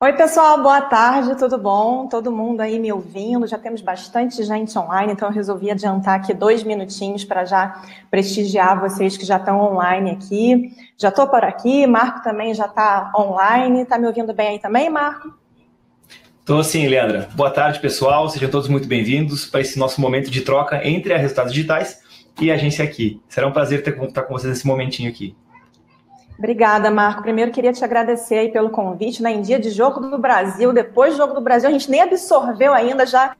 Oi, pessoal, boa tarde, tudo bom? Todo mundo aí me ouvindo? Já temos bastante gente online, então eu resolvi adiantar aqui 2 minutinhos para já prestigiar vocês que já estão online aqui. Já estou por aqui, Marco também já está online. Está me ouvindo bem aí também, Marco? Então, sim, Leandra. Boa tarde, pessoal. Sejam todos muito bem-vindos para esse nosso momento de troca entre a Resultados Digitais e a agência aqui. Será um prazer estar com vocês nesse momentinho aqui. Obrigada, Marco. Primeiro, queria te agradecer aí pelo convite, né? Em dia de Jogo do Brasil, depois do Jogo do Brasil, a gente nem absorveu ainda, já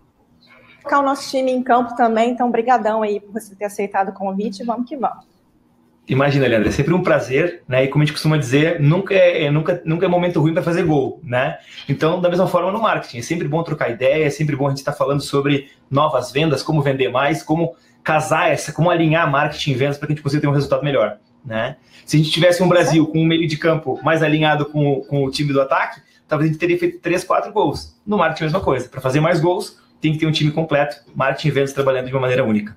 colocar o nosso time em campo também, então brigadão aí por você ter aceitado o convite, vamos que vamos. Imagina, Leandra, é sempre um prazer, né? E como a gente costuma dizer, nunca é momento ruim para fazer gol, né? Então, da mesma forma no marketing, é sempre bom trocar ideia, é sempre bom a gente estar falando sobre novas vendas, como vender mais, como casar como alinhar marketing e vendas para que a gente consiga ter um resultado melhor, né? Se a gente tivesse um Brasil com um meio de campo mais alinhado com o time do ataque, talvez a gente teria feito 3, 4 gols. No marketing, a mesma coisa. Para fazer mais gols, tem que ter um time completo, marketing e vendas trabalhando de uma maneira única.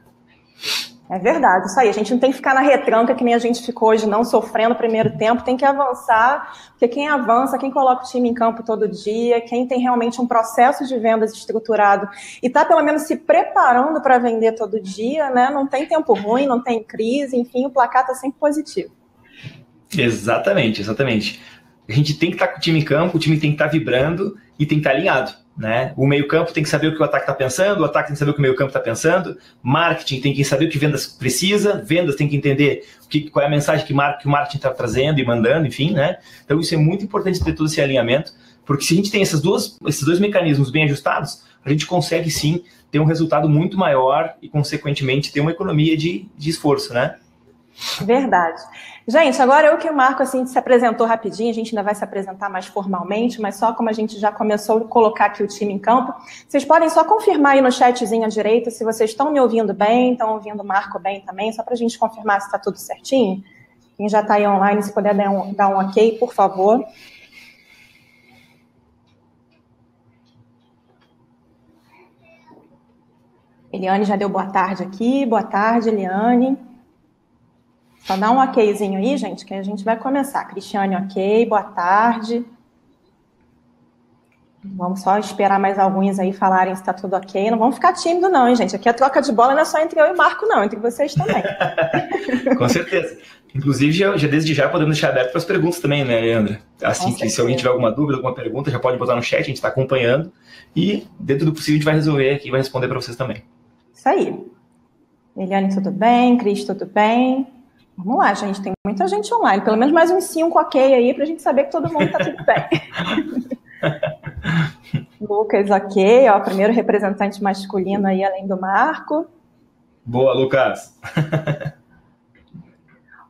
É verdade, isso aí. A gente não tem que ficar na retranca que nem a gente ficou hoje, não sofrendo o primeiro tempo, tem que avançar, porque quem avança, quem coloca o time em campo todo dia, quem tem realmente um processo de vendas estruturado e está pelo menos se preparando para vender todo dia, né? Não tem tempo ruim, não tem crise, enfim, o placar está sempre positivo. Exatamente, exatamente. A gente tem que estar com o time em campo, o time tem que estar vibrando e tem que estar alinhado, né? O meio-campo tem que saber o que o ataque está pensando, o ataque tem que saber o que o meio-campo está pensando, marketing tem que saber o que vendas precisa, vendas tem que entender qual é a mensagem que o marketing está trazendo e mandando, enfim, né? Então isso é muito importante ter todo esse alinhamento, porque se a gente tem esses dois mecanismos bem ajustados, a gente consegue sim ter um resultado muito maior e, consequentemente, ter uma economia de esforço, né? Verdade. Gente, agora eu que o Marco assim, se apresentou rapidinho, a gente ainda vai se apresentar mais formalmente, mas só como a gente já começou a colocar aqui o time em campo, vocês podem só confirmar aí no chatzinho à direita se vocês estão me ouvindo bem, estão ouvindo o Marco bem também, só para a gente confirmar se está tudo certinho. Quem já está aí online, se puder dar um ok, por favor. Eliane já deu boa tarde aqui, boa tarde, Eliane. Só dá um okzinho aí, gente, que a gente vai começar. Cristiane, ok, boa tarde. Vamos só esperar mais alguns aí falarem se está tudo ok. Não vamos ficar tímido não, hein, gente? Aqui a troca de bola não é só entre eu e o Marco, não. Entre vocês também. Com certeza. Inclusive, já desde já podemos deixar aberto para as perguntas também, né, Leandra? Assim que se alguém tiver alguma dúvida, alguma pergunta, já pode botar no chat, a gente está acompanhando. E, dentro do possível, a gente vai resolver aqui e vai responder para vocês também. Isso aí. Eliane, tudo bem? Cris, tudo bem? Vamos lá, gente, tem muita gente online. Pelo menos mais uns 5 ok aí, pra gente saber que todo mundo tá tudo bem. Lucas, ok. Ó, primeiro representante masculino aí, além do Marco. Boa, Lucas.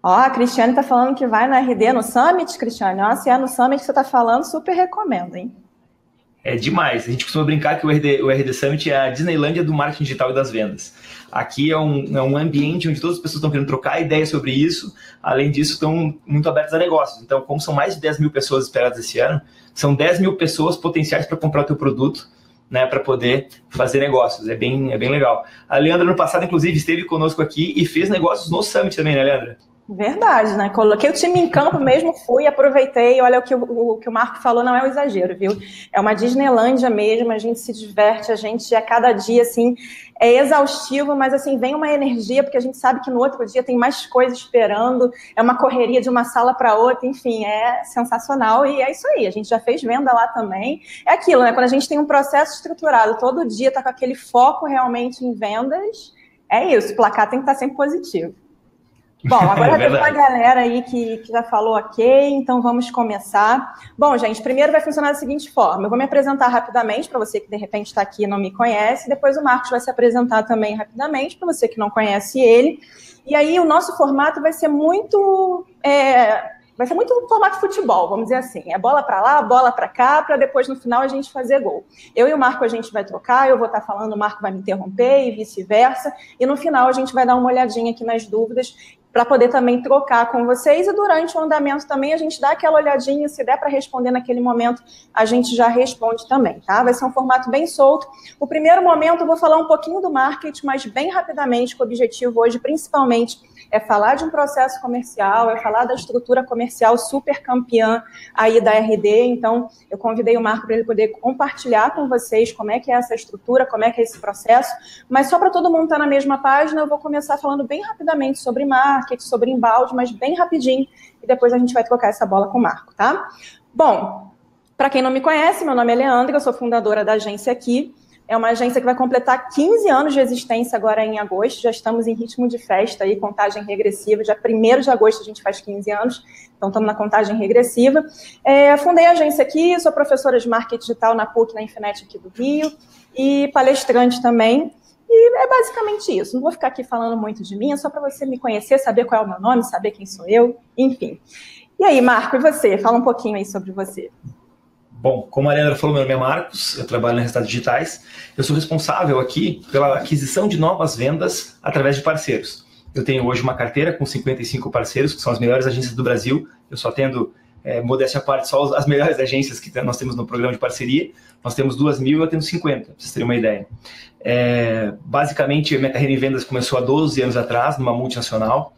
Ó, a Cristiane tá falando que vai na RD no Summit, Cristiane. Ó, se é no Summit que você tá falando, super recomendo, hein? É demais. A gente costuma brincar que o RD Summit é a Disneylândia do marketing digital e das vendas. Aqui é um ambiente onde todas as pessoas estão querendo trocar ideias sobre isso. Além disso, estão muito abertas a negócios. Então, como são mais de 10 mil pessoas esperadas esse ano, são 10 mil pessoas potenciais para comprar o teu produto, né, para poder fazer negócios. É bem legal. A Leandra, no passado, inclusive, esteve conosco aqui e fez negócios no Summit também, né, Leandra? Verdade, né? Coloquei o time em campo mesmo, fui, aproveitei. Olha, o que o Marco falou não é um exagero, viu? É uma Disneylândia mesmo, a gente se diverte, a gente a cada dia, assim, é exaustivo, mas, assim, vem uma energia, porque a gente sabe que no outro dia tem mais coisa esperando, é uma correria de uma sala para outra, enfim, é sensacional e é isso aí. A gente já fez venda lá também. É aquilo, né? Quando a gente tem um processo estruturado, todo dia tá com aquele foco realmente em vendas, é isso, o placar tem que estar sempre positivo. Bom, agora tem uma galera aí que já falou ok, então vamos começar. Bom, gente, primeiro vai funcionar da seguinte forma. Eu vou me apresentar rapidamente para você que de repente está aqui e não me conhece. Depois o Marcos vai se apresentar também rapidamente para você que não conhece ele. E aí o nosso formato vai ser muito um formato de futebol, vamos dizer assim. É bola para lá, bola para cá, para depois no final a gente fazer gol. Eu e o Marco a gente vai trocar, eu vou estar falando, o Marco vai me interromper e vice-versa. E no final a gente vai dar uma olhadinha aqui nas dúvidas. para poder também trocar com vocês, e durante o andamento também a gente dá aquela olhadinha, se der para responder naquele momento, a gente já responde também, tá? Vai ser um formato bem solto. O primeiro momento eu vou falar um pouquinho do marketing, mas bem rapidamente, que o objetivo hoje, principalmente, é falar de um processo comercial, é falar da estrutura comercial super campeã aí da RD. Então, eu convidei o Marco para ele poder compartilhar com vocês como é que é essa estrutura, como é que é esse processo, mas só para todo mundo estar na mesma página, eu vou começar falando bem rapidamente sobre marketing, sobre embalde, mas bem rapidinho, e depois a gente vai trocar essa bola com o Marco, tá? Bom, para quem não me conhece, meu nome é Leandra, eu sou fundadora da agência aqui. É uma agência que vai completar 15 anos de existência agora em agosto, já estamos em ritmo de festa, aí, contagem regressiva, já 1º de agosto a gente faz 15 anos, então estamos na contagem regressiva. Fundei a agência aqui, sou professora de marketing digital na PUC, na Infinet aqui do Rio, e palestrante também, e é basicamente isso. Não vou ficar aqui falando muito de mim, é só para você me conhecer, saber qual é o meu nome, saber quem sou eu, enfim. E aí, Marco, e você? Fala um pouquinho aí sobre você. Bom, como a Leandra falou, meu nome é Marcos, eu trabalho em resultados digitais. Eu sou responsável aqui pela aquisição de novas vendas através de parceiros. Eu tenho hoje uma carteira com 55 parceiros, que são as melhores agências do Brasil. Eu só atendo, modéstia à parte, só as melhores agências que nós temos no programa de parceria. Nós temos 2.000 e eu atendo 50, para vocês terem uma ideia. Basicamente, a minha carreira em vendas começou há 12 anos atrás, numa multinacional,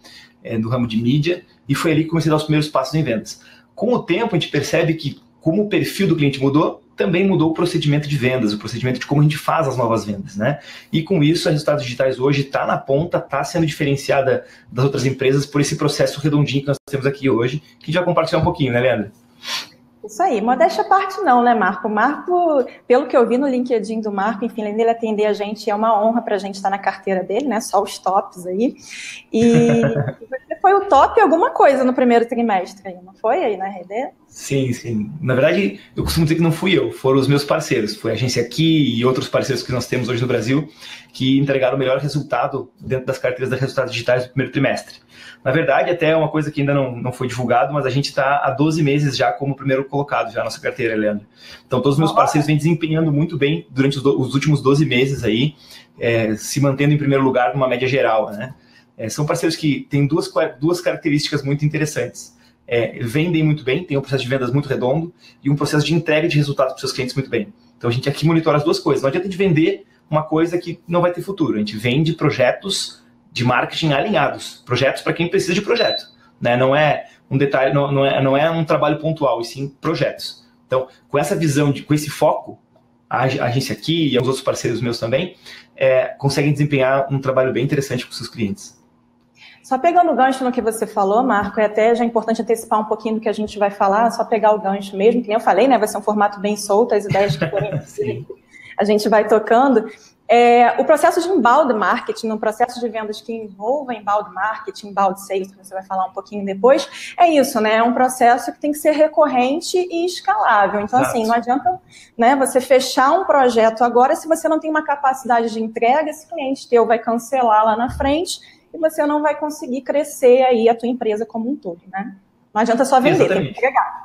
no ramo de mídia, e foi ali que comecei a dar os primeiros passos em vendas. Com o tempo, a gente percebe que, como o perfil do cliente mudou, também mudou o procedimento de vendas, o procedimento de como a gente faz as novas vendas, né? E com isso, a Resultados Digitais hoje está na ponta, está sendo diferenciada das outras empresas por esse processo redondinho que nós temos aqui hoje, que a gente vai compartilhar um pouquinho, né, Leandro? Isso aí, modéstia à parte não, né, Marco? O Marco, pelo que eu vi no LinkedIn do Marco, enfim, além dele atender a gente, é uma honra para a gente estar na carteira dele, né? Só os tops aí. E você foi o top alguma coisa no primeiro trimestre aí, não foi aí na RD? Sim, sim. Na verdade, eu costumo dizer que não fui eu, foram os meus parceiros. Foi a agência aqui e outros parceiros que nós temos hoje no Brasil que entregaram o melhor resultado dentro das carteiras de resultados digitais do primeiro trimestre. Na verdade, até é uma coisa que ainda não foi divulgado, mas a gente está há 12 meses já como primeiro colocado já na nossa carteira, Leandro. Então, todos os meus parceiros vêm desempenhando muito bem durante os últimos 12 meses aí, se mantendo em primeiro lugar numa média geral, né? São parceiros que têm duas características muito interessantes. Vendem muito bem, tem um processo de vendas muito redondo e um processo de entrega de resultados para os seus clientes muito bem. Então, a gente aqui monitora as duas coisas. Não adianta a gente vender uma coisa que não vai ter futuro. A gente vende projetos de marketing alinhados, projetos para quem precisa de projeto, né? Não é um detalhe, não é um trabalho pontual, e sim projetos. Então, com essa visão, com esse foco, a agência aqui e os outros parceiros meus também conseguem desempenhar um trabalho bem interessante com seus clientes. Só pegando o gancho no que você falou, Marco, é até já importante antecipar um pouquinho do que a gente vai falar, só pegar o gancho mesmo, que nem eu falei, né? Vai ser um formato bem solto, as ideias que forem a gente vai tocando. O processo de inbound marketing, um processo de vendas que envolva inbound marketing, inbound sales, que você vai falar um pouquinho depois, é isso, né? É um processo que tem que ser recorrente e escalável. Então, Exato. Assim, não adianta, né, você fechar um projeto agora se você não tem uma capacidade de entrega, esse cliente teu vai cancelar lá na frente e você não vai conseguir crescer aí a tua empresa como um todo, né? Não adianta só vender, Exatamente. Tem que entregar.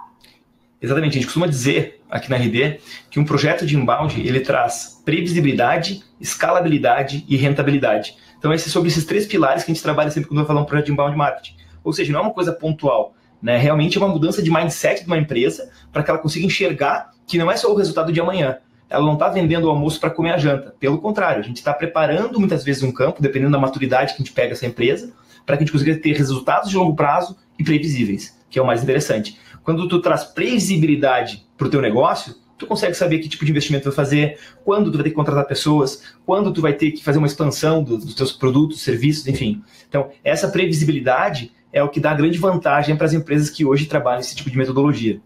Exatamente, a gente costuma dizer aqui na RD que um projeto de inbound, ele traz previsibilidade, escalabilidade e rentabilidade. Então, sobre esses 3 pilares que a gente trabalha sempre quando vai falar um projeto de inbound marketing. Ou seja, não é uma coisa pontual, né? Realmente é uma mudança de mindset de uma empresa para que ela consiga enxergar que não é só o resultado de amanhã. Ela não está vendendo o almoço para comer a janta. Pelo contrário, a gente está preparando muitas vezes um campo, dependendo da maturidade que a gente pega essa empresa, para que a gente consiga ter resultados de longo prazo e previsíveis, que é o mais interessante. Quando tu traz previsibilidade para o teu negócio, tu consegue saber que tipo de investimento tu vai fazer, quando tu vai ter que contratar pessoas, quando tu vai ter que fazer uma expansão dos teus produtos, serviços, enfim. Então, essa previsibilidade é o que dá grande vantagem para as empresas que hoje trabalham esse tipo de metodologia.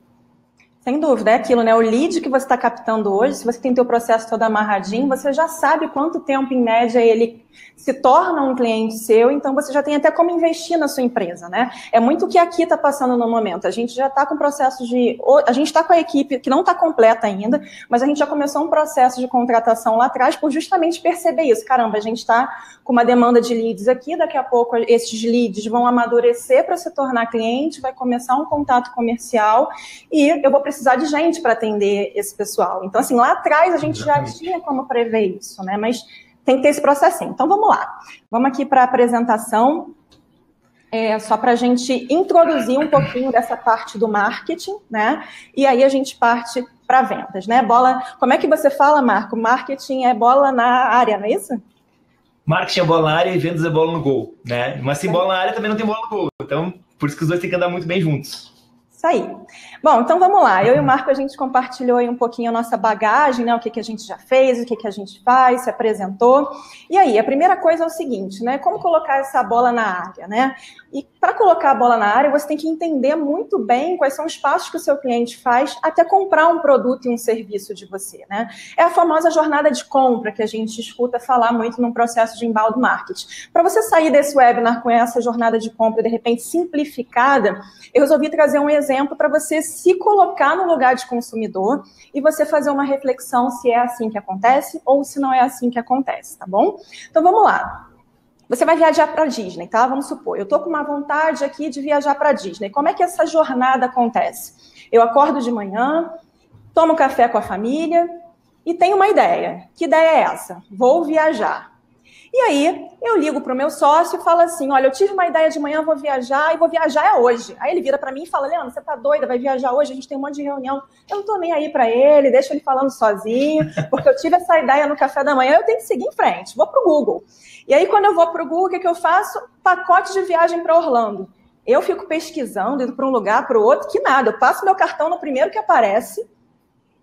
Sem dúvida, é aquilo, né? O lead que você está captando hoje, se você tem teu processo todo amarradinho, você já sabe quanto tempo, em média, ele se torna um cliente seu, então você já tem até como investir na sua empresa, né? É muito o que aqui está passando no momento. A gente já está com o processo de... A gente está com a equipe que não está completa ainda, mas a gente já começou um processo de contratação lá atrás por justamente perceber isso. Caramba, a gente está com uma demanda de leads aqui, daqui a pouco esses leads vão amadurecer para se tornar cliente, vai começar um contato comercial e eu vou precisar de gente para atender esse pessoal. Então, assim, lá atrás a gente já tinha como prever isso, né? Mas tem que ter esse processinho. Então, vamos lá. Vamos aqui para a apresentação. só para a gente introduzir um pouquinho dessa parte do marketing, né? E aí a gente parte para vendas, né? Como é que você fala, Marco? Marketing é bola na área, não é isso? Marketing é bola na área e vendas é bola no gol, né? Mas sem bola na área também não tem bola no gol. Então, por isso que os dois têm que andar muito bem juntos. Isso aí. Bom, então vamos lá. Eu e o Marco, a gente compartilhou aí um pouquinho a nossa bagagem, né? O que a gente já fez, o que a gente faz, se apresentou. E aí, a primeira coisa é o seguinte, né? Como colocar essa bola na área, né? E para colocar a bola na área, você tem que entender muito bem quais são os passos que o seu cliente faz até comprar um produto e um serviço de você, né? É a famosa jornada de compra que a gente escuta falar muito no processo de inbound marketing. Para você sair desse webinar com essa jornada de compra, de repente, simplificada, eu resolvi trazer um exemplo para você se colocar no lugar de consumidor e você fazer uma reflexão se é assim que acontece ou se não é assim que acontece, tá bom? Então, vamos lá. Você vai viajar para a Disney, tá? Vamos supor, eu tô com uma vontade aqui de viajar para a Disney. Como é que essa jornada acontece? Eu acordo de manhã, tomo café com a família e tenho uma ideia. Que ideia é essa? Vou viajar. E aí, eu ligo para o meu sócio e falo assim, olha, eu tive uma ideia de manhã, vou viajar e vou viajar hoje. Aí ele vira para mim e fala, Leandro, você tá doida, vai viajar hoje, a gente tem um monte de reunião. Eu não tô nem aí para ele, deixa ele falando sozinho, porque eu tive essa ideia no café da manhã, eu tenho que seguir em frente, vou pro Google. E aí, quando eu vou pro Google, o que eu faço? Pacote de viagem para Orlando. Eu fico pesquisando, indo para um lugar, para o outro, que nada, eu passo meu cartão no primeiro que aparece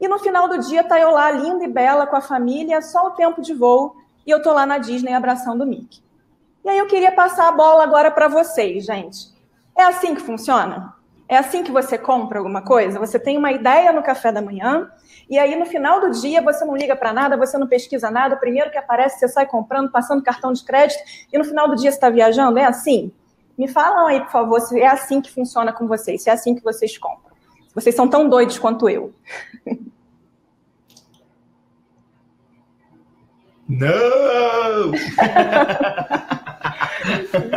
e no final do dia tá eu lá, linda e bela, com a família, só o tempo de voo, e eu tô lá na Disney abraçando o Mickey. E aí eu queria passar a bola agora para vocês, gente. É assim que funciona? É assim que você compra alguma coisa? Você tem uma ideia no café da manhã, e aí no final do dia você não liga para nada, você não pesquisa nada, o primeiro que aparece você sai comprando, passando cartão de crédito, e no final do dia você está viajando? É assim? Me falam aí, por favor, se é assim que funciona com vocês, se é assim que vocês compram. Vocês são tão doidos quanto eu. Não!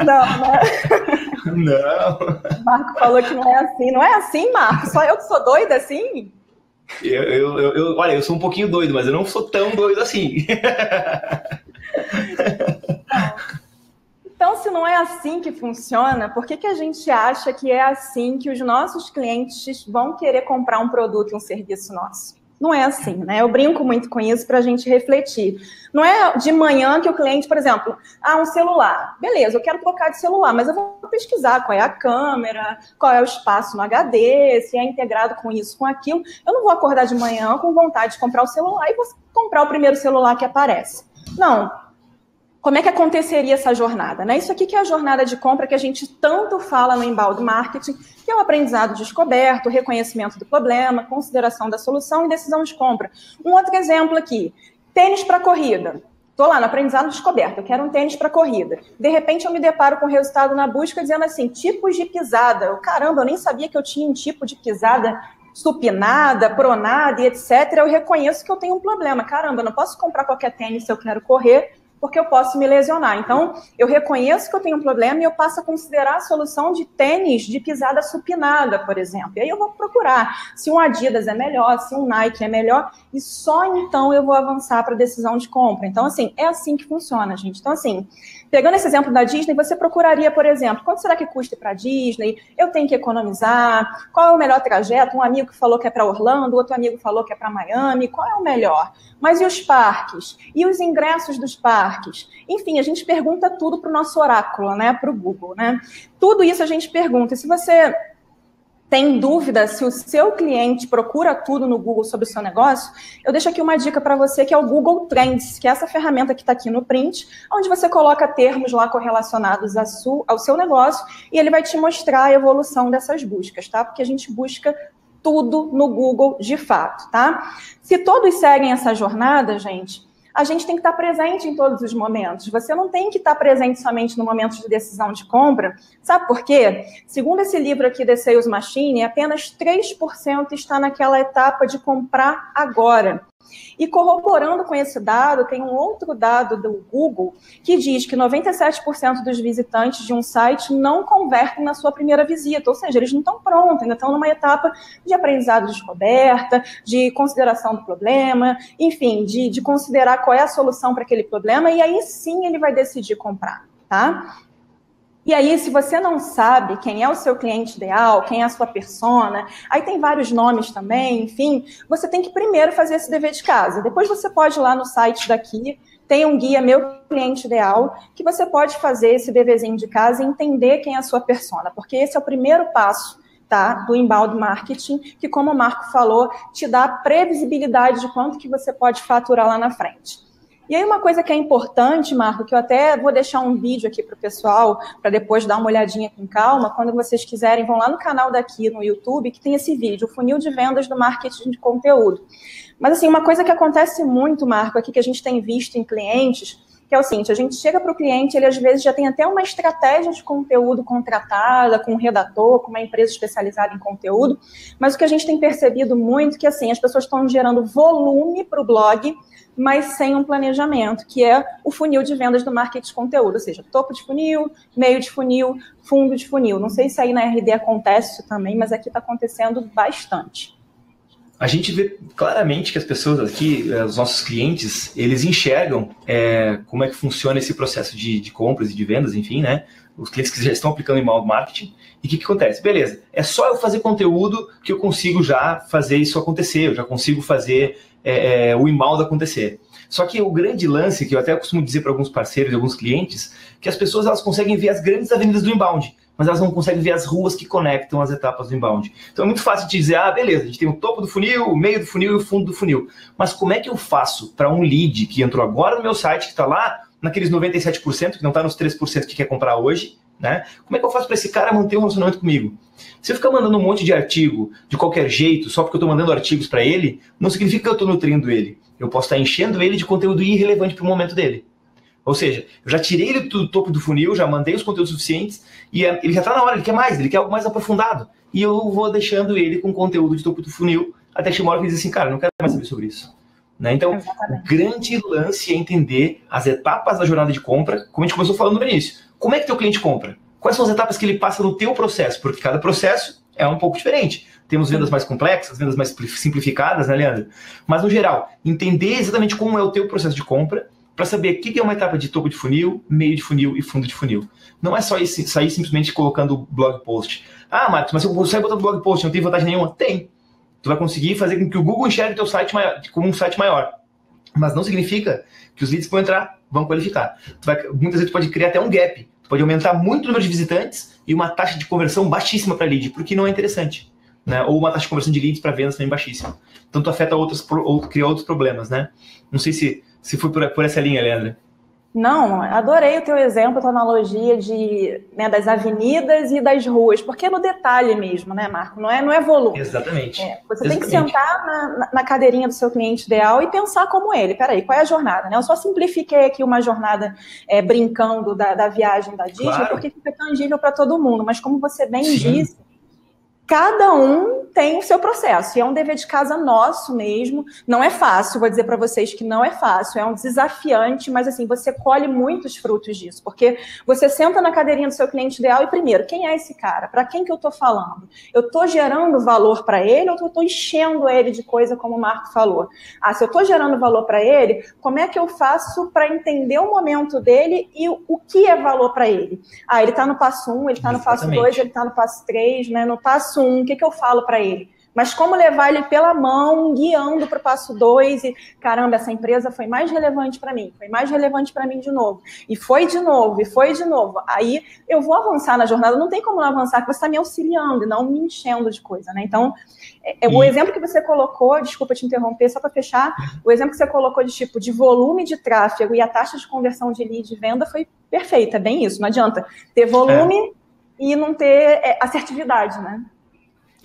Não, né? Não. O Marco falou que não é assim. Não é assim, Marco? Só eu que sou doida assim? Olha, eu sou um pouquinho doido, mas eu não sou tão doido assim. Então, se não é assim que funciona, por que a gente acha que é assim que os nossos clientes vão querer comprar um produto e um serviço nosso? Não é assim, né? Eu brinco muito com isso para a gente refletir. Não é de manhã que o cliente, por exemplo, um celular. Beleza, eu quero trocar de celular, mas eu vou pesquisar qual é a câmera, qual é o espaço no HD, se é integrado com isso, com aquilo. Eu não vou acordar de manhã com vontade de comprar o celular e vou comprar o primeiro celular que aparece. Não. Como é que aconteceria essa jornada, né? Isso aqui que é a jornada de compra que a gente tanto fala no inbound marketing, que é o aprendizado descoberto, reconhecimento do problema, consideração da solução e decisão de compra. Um outro exemplo aqui, tênis para corrida. Estou lá no aprendizado descoberto, eu quero um tênis para corrida. De repente eu me deparo com o resultado na busca dizendo assim, tipos de pisada. Caramba, eu nem sabia que eu tinha um tipo de pisada supinada, pronada e etc. Eu reconheço que eu tenho um problema. Caramba, eu não posso comprar qualquer tênis se eu quero correr, porque eu posso me lesionar. Então, eu reconheço que eu tenho um problema e eu passo a considerar a solução de tênis de pisada supinada, por exemplo. E aí eu vou procurar se um Adidas é melhor, se um Nike é melhor, e só então eu vou avançar para a decisão de compra. Então, assim, é assim que funciona, gente. Então, assim, pegando esse exemplo da Disney, você procuraria, por exemplo, quanto será que custa para a Disney? Eu tenho que economizar? Qual é o melhor trajeto? Um amigo falou que é para Orlando, outro amigo falou que é para Miami. Qual é o melhor? Mas e os parques? E os ingressos dos parques? Enfim, a gente pergunta tudo para o nosso oráculo, né? Para o Google, né? Tudo isso a gente pergunta. E se você tem dúvida se o seu cliente procura tudo no Google sobre o seu negócio, eu deixo aqui uma dica para você, que é o Google Trends, que é essa ferramenta que está aqui no print, onde você coloca termos lá correlacionados ao seu negócio e ele vai te mostrar a evolução dessas buscas, tá? Porque a gente busca tudo no Google de fato, tá? Se todos seguem essa jornada, gente, a gente tem que estar presente em todos os momentos. Você não tem que estar presente somente no momento de decisão de compra. Sabe por quê? Segundo esse livro aqui, The Sales Machine, apenas 3% está naquela etapa de comprar agora. E corroborando com esse dado, tem um outro dado do Google que diz que 97% dos visitantes de um site não convertem na sua primeira visita, ou seja, eles não estão prontos, ainda estão numa etapa de aprendizado de descoberta, de consideração do problema, enfim, de considerar qual é a solução para aquele problema, e aí sim ele vai decidir comprar, tá? E aí, se você não sabe quem é o seu cliente ideal, quem é a sua persona, aí tem vários nomes também, enfim, você tem que primeiro fazer esse dever de casa. Depois você pode ir lá no site daqui, tem um guia Meu Cliente Ideal, que você pode fazer esse deverzinho de casa e entender quem é a sua persona, porque esse é o primeiro passo, tá, do inbound marketing, que, como o Marco falou, te dá previsibilidade de quanto que você pode faturar lá na frente. E aí uma coisa que é importante, Marco, que eu até vou deixar um vídeo aqui para o pessoal, para depois dar uma olhadinha com calma, quando vocês quiserem, vão lá no canal daqui no YouTube, que tem esse vídeo, o funil de vendas do marketing de conteúdo. Mas assim, uma coisa que acontece muito, Marco, aqui que a gente tem visto em clientes, que é o seguinte, a gente chega para o cliente, ele às vezes já tem até uma estratégia de conteúdo contratada, com um redator, com uma empresa especializada em conteúdo, mas o que a gente tem percebido muito é que assim, as pessoas estão gerando volume para o blog, mas sem um planejamento, que é o funil de vendas do marketing de conteúdo, ou seja, topo de funil, meio de funil, fundo de funil. Não sei se aí na RD acontece isso também, mas aqui está acontecendo bastante. A gente vê claramente que as pessoas aqui, os nossos clientes, eles enxergam como é que funciona esse processo de compras e de vendas, enfim, né? Os clientes que já estão aplicando inbound marketing. E o que acontece? Beleza, é só eu fazer conteúdo que eu consigo já fazer isso acontecer, eu já consigo fazer o inbound acontecer. Só que o grande lance, que eu até costumo dizer para alguns parceiros e alguns clientes, que as pessoas elas conseguem ver as grandes avenidas do inbound, mas elas não conseguem ver as ruas que conectam as etapas do inbound. Então é muito fácil de dizer, beleza, a gente tem o topo do funil, o meio do funil e o fundo do funil. Mas como é que eu faço para um lead que entrou agora no meu site, que está lá naqueles 97%, que não está nos 3% que quer comprar hoje, né? Como é que eu faço para esse cara manter um relacionamento comigo? Se eu ficar mandando um monte de artigo de qualquer jeito, só porque eu estou mandando artigos para ele, não significa que eu estou nutrindo ele. Eu posso estar enchendo ele de conteúdo irrelevante para o momento dele. Ou seja, eu já tirei ele do topo do funil, já mandei os conteúdos suficientes e ele já está na hora, ele quer mais, ele quer algo mais aprofundado. E eu vou deixando ele com conteúdo de topo do funil até que uma hora que ele diz assim, cara, não quero mais saber sobre isso. Né? Então, o grande lance é entender as etapas da jornada de compra, como a gente começou falando no início. Como é que teu cliente compra? Quais são as etapas que ele passa no teu processo? Porque cada processo é um pouco diferente. Temos vendas mais complexas, vendas mais simplificadas, né, Leandro? Mas, no geral, entender exatamente como é o teu processo de compra para saber o que é uma etapa de topo de funil, meio de funil e fundo de funil. Não é só isso, sair simplesmente colocando blog post. Marcos, mas se eu sair botando blog post, não tem vantagem nenhuma? Tem. Tu vai conseguir fazer com que o Google enxergue o teu site como um site maior. Mas não significa que os leads que vão entrar vão qualificar. Muitas vezes tu pode criar até um gap. Tu pode aumentar muito o número de visitantes e uma taxa de conversão baixíssima para lead, porque não é interessante. Né? Ou uma taxa de conversão de leads para vendas também baixíssima. Então tu afeta cria outros problemas, né? Não sei se foi por essa linha, Leandra. Não, adorei o teu exemplo, a tua analogia das avenidas e das ruas, porque é no detalhe mesmo, né, Marco? Não é volume. Exatamente. Você tem que sentar na cadeirinha do seu cliente ideal e pensar como ele. Peraí, qual é a jornada? Né? Eu só simplifiquei aqui uma jornada brincando da viagem da Disney, claro, porque fica tangível para todo mundo. Mas como você bem disse, cada um tem o seu processo, e é um dever de casa nosso mesmo. Não é fácil, vou dizer para vocês que não é fácil, é um desafiante, mas assim, você colhe muitos frutos disso, porque você senta na cadeirinha do seu cliente ideal e primeiro, quem é esse cara? Para quem que eu estou falando? Eu estou gerando valor para ele ou eu estou enchendo ele de coisa, como o Marco falou? Se eu estou gerando valor para ele, como é que eu faço para entender o momento dele e o que é valor para ele? Ele está no passo 1, ele está no passo 2, ele está no passo 3, né? No passo 1, o que eu falo para ele? Mas como levar ele pela mão, guiando para o passo 2 e, caramba, essa empresa foi mais relevante para mim, foi mais relevante para mim de novo, e foi de novo, e foi de novo. Aí eu vou avançar na jornada, não tem como não avançar, porque você está me auxiliando e não me enchendo de coisa, né? Então, o exemplo que você colocou, desculpa te interromper, só para fechar, o exemplo que você colocou de volume de tráfego e a taxa de conversão de lead de venda foi perfeita, é bem isso, não adianta ter volume e não ter assertividade, né?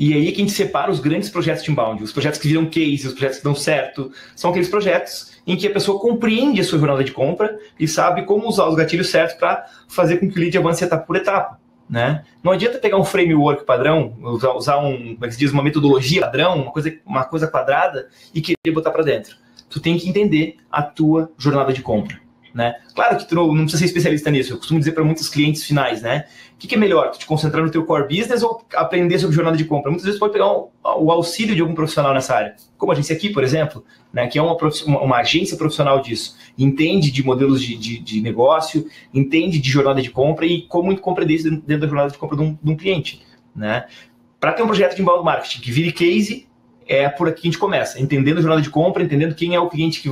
E aí que a gente separa os grandes projetos de inbound, os projetos que viram case, os projetos que dão certo, são aqueles projetos em que a pessoa compreende a sua jornada de compra e sabe como usar os gatilhos certos para fazer com que o lead avance etapa por etapa. Né? Não adianta pegar um framework padrão, usar como é que se diz, uma metodologia padrão, uma coisa quadrada e querer botar para dentro. Tu tem que entender a tua jornada de compra. né? Claro que tu não precisa ser especialista nisso, eu costumo dizer para muitos clientes finais, né? O que é melhor, tu te concentrar no teu core business ou aprender sobre jornada de compra? Muitas vezes pode pegar o auxílio de algum profissional nessa área, como a agência aqui, por exemplo, né? Que é uma agência profissional disso, entende de modelos de negócio, entende de jornada de compra e como compreender isso dentro da jornada de compra de um cliente, né? Para ter um projeto de inbound marketing que vire case, é por aqui que a gente começa, entendendo a jornada de compra, entendendo quem é o cliente que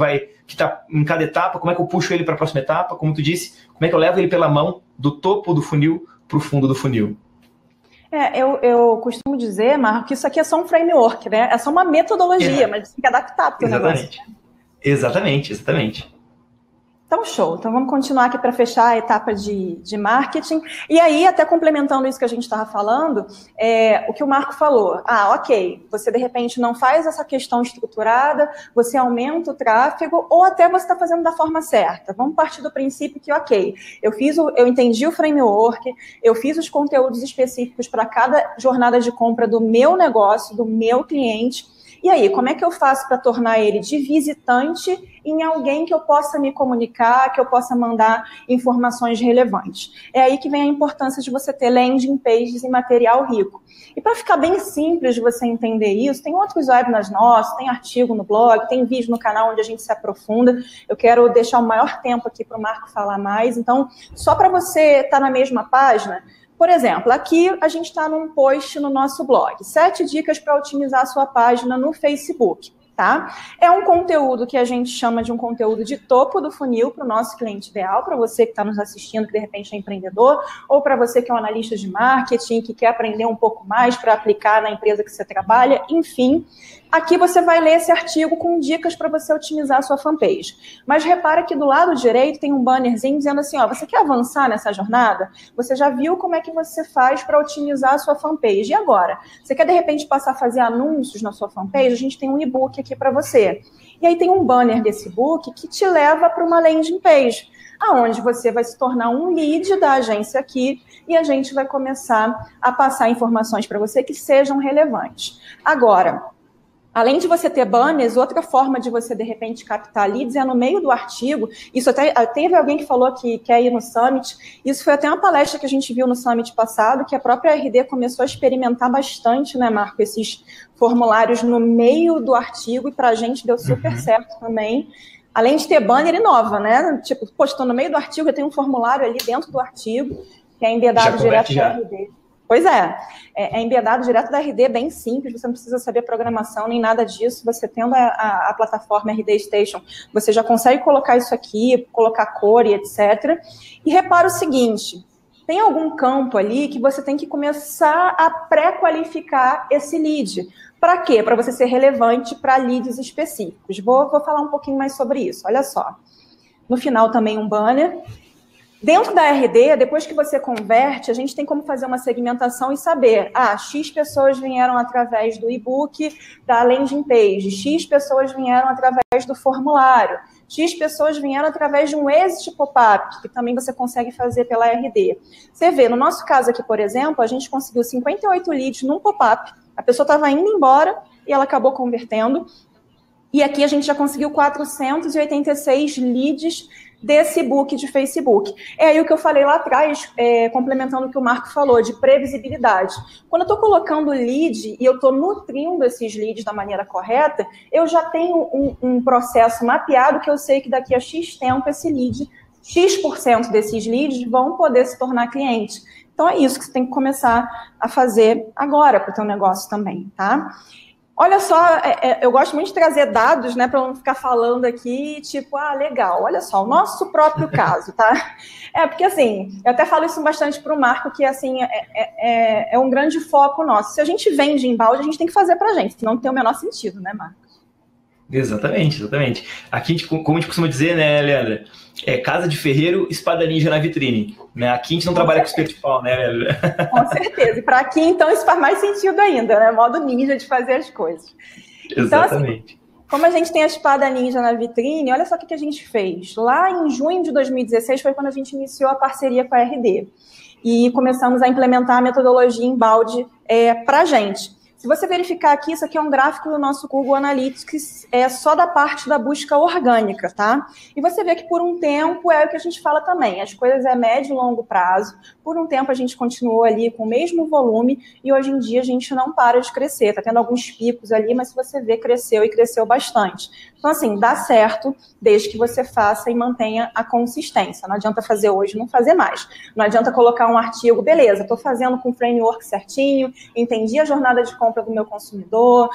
está em cada etapa, como é que eu puxo ele para a próxima etapa, como tu disse, como é que eu levo ele pela mão do topo do funil para o fundo do funil. Eu costumo dizer, Marco, que isso aqui é só um framework, né? É só uma metodologia, mas tem que adaptar para o negócio. Exatamente. Então, show. Então, vamos continuar aqui para fechar a etapa de marketing. E aí, até complementando isso que a gente estava falando, o que o Marco falou. Ok, você de repente não faz essa questão estruturada, você aumenta o tráfego, ou até você está fazendo da forma certa. Vamos partir do princípio que, eu entendi o framework, eu fiz os conteúdos específicos para cada jornada de compra do meu negócio, do meu cliente. E aí, como é que eu faço para tornar ele de visitante em alguém que eu possa me comunicar, que eu possa mandar informações relevantes? É aí que vem a importância de você ter landing pages e material rico. E para ficar bem simples de você entender isso, tem outros webinars nossos, tem artigo no blog, tem vídeo no canal onde a gente se aprofunda. Eu quero deixar o maior tempo aqui para o Marco falar mais. Então, só para você estar na mesma página, por exemplo, aqui a gente está num post no nosso blog, 7 dicas para otimizar a sua página no Facebook, tá? É um conteúdo que a gente chama de um conteúdo de topo do funil para o nosso cliente ideal, para você que está nos assistindo, que de repente é empreendedor, ou para você que é um analista de marketing, que quer aprender um pouco mais para aplicar na empresa que você trabalha, enfim. Aqui você vai ler esse artigo com dicas para você otimizar a sua fanpage. Mas repara que do lado direito tem um bannerzinho dizendo assim, você quer avançar nessa jornada? Você já viu como é que você faz para otimizar a sua fanpage. E agora? Você quer de repente passar a fazer anúncios na sua fanpage? A gente tem um e-book aqui para você. E aí tem um banner desse e-book que te leva para uma landing page, aonde você vai se tornar um lead da agência aqui e a gente vai começar a passar informações para você que sejam relevantes. Agora, além de você ter banners, outra forma de você, de repente, captar leads é no meio do artigo. Isso até teve alguém que falou que quer ir no Summit. Isso foi até uma palestra que a gente viu no Summit passado, que a própria RD começou a experimentar bastante, né, Marco, esses formulários no meio do artigo, e para a gente deu super certo também. Além de ter banner, inova, né? Tipo, estou no meio do artigo, eu tenho um formulário ali dentro do artigo, que é embedado direto da RD. Pois é embedado direto da RD, bem simples, você não precisa saber programação nem nada disso, você tendo a plataforma RD Station, você já consegue colocar isso aqui, colocar cor e etc. E repara o seguinte, tem algum campo ali que você tem que começar a pré-qualificar esse lead. Para quê? Para você ser relevante para leads específicos. Vou falar um pouquinho mais sobre isso, olha só. No final também um banner. Dentro da RD, depois que você converte, a gente tem como fazer uma segmentação e saber, X pessoas vieram através do e-book, da landing page, X pessoas vieram através do formulário, X pessoas vieram através de um exit pop-up, que também você consegue fazer pela RD. Você vê, no nosso caso aqui, por exemplo, a gente conseguiu 58 leads num pop-up, a pessoa estava indo embora e ela acabou convertendo, e aqui a gente já conseguiu 486 leads desse book de Facebook. É aí o que eu falei lá atrás, complementando o que o Marco falou, de previsibilidade. Quando eu estou colocando lead e eu estou nutrindo esses leads da maneira correta, eu já tenho um processo mapeado que eu sei que daqui a X tempo esse lead, X% desses leads vão poder se tornar cliente. Então é isso que você tem que começar a fazer agora para o teu negócio também, tá? Olha só, eu gosto muito de trazer dados, né, para não ficar falando aqui, tipo, legal, olha só, o nosso próprio caso, tá? Porque assim, eu até falo isso bastante para o Marco, que assim, é um grande foco nosso. Se a gente vende embalde, a gente tem que fazer para a gente, senão não tem o menor sentido, né, Marco? Exatamente. Aqui, como a gente costuma dizer, né, Leandra? Casa de ferreiro, espada ninja na vitrine. Né? Aqui a gente não trabalha com espeto de pau, né, Leandra? Com certeza. E para aqui, então, isso faz mais sentido ainda, né? Modo ninja de fazer as coisas. Exatamente. Então, assim, como a gente tem a espada ninja na vitrine, olha só o que a gente fez. Lá em junho de 2016 foi quando a gente iniciou a parceria com a RD. E começamos a implementar a metodologia embalde para a gente. Se Se você verificar aqui, isso aqui é um gráfico do nosso Google Analytics, é só da parte da busca orgânica, tá? E você vê que por um tempo é o que a gente fala também, as coisas é médio e longo prazo, por um tempo a gente continuou ali com o mesmo volume e hoje em dia a gente não para de crescer, tá tendo alguns picos ali, mas se você vê, cresceu e cresceu bastante. Então, assim, dá certo desde que você faça e mantenha a consistência. Não adianta fazer hoje e não fazer mais. Não adianta colocar um artigo, beleza, estou fazendo com o framework certinho, entendi a jornada de compra do meu consumidor,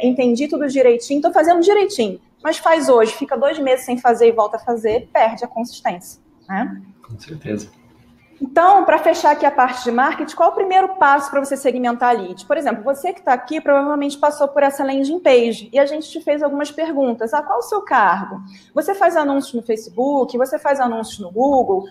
entendi tudo direitinho, estou fazendo direitinho. Mas faz hoje, fica 2 meses sem fazer e volta a fazer, perde a consistência, né? Com certeza. Então, para fechar aqui a parte de marketing, qual é o primeiro passo para você segmentar a lead? Por exemplo, você que está aqui provavelmente passou por essa landing page e a gente te fez algumas perguntas. Qual é o seu cargo? Você faz anúncios no Facebook? Você faz anúncios no Google?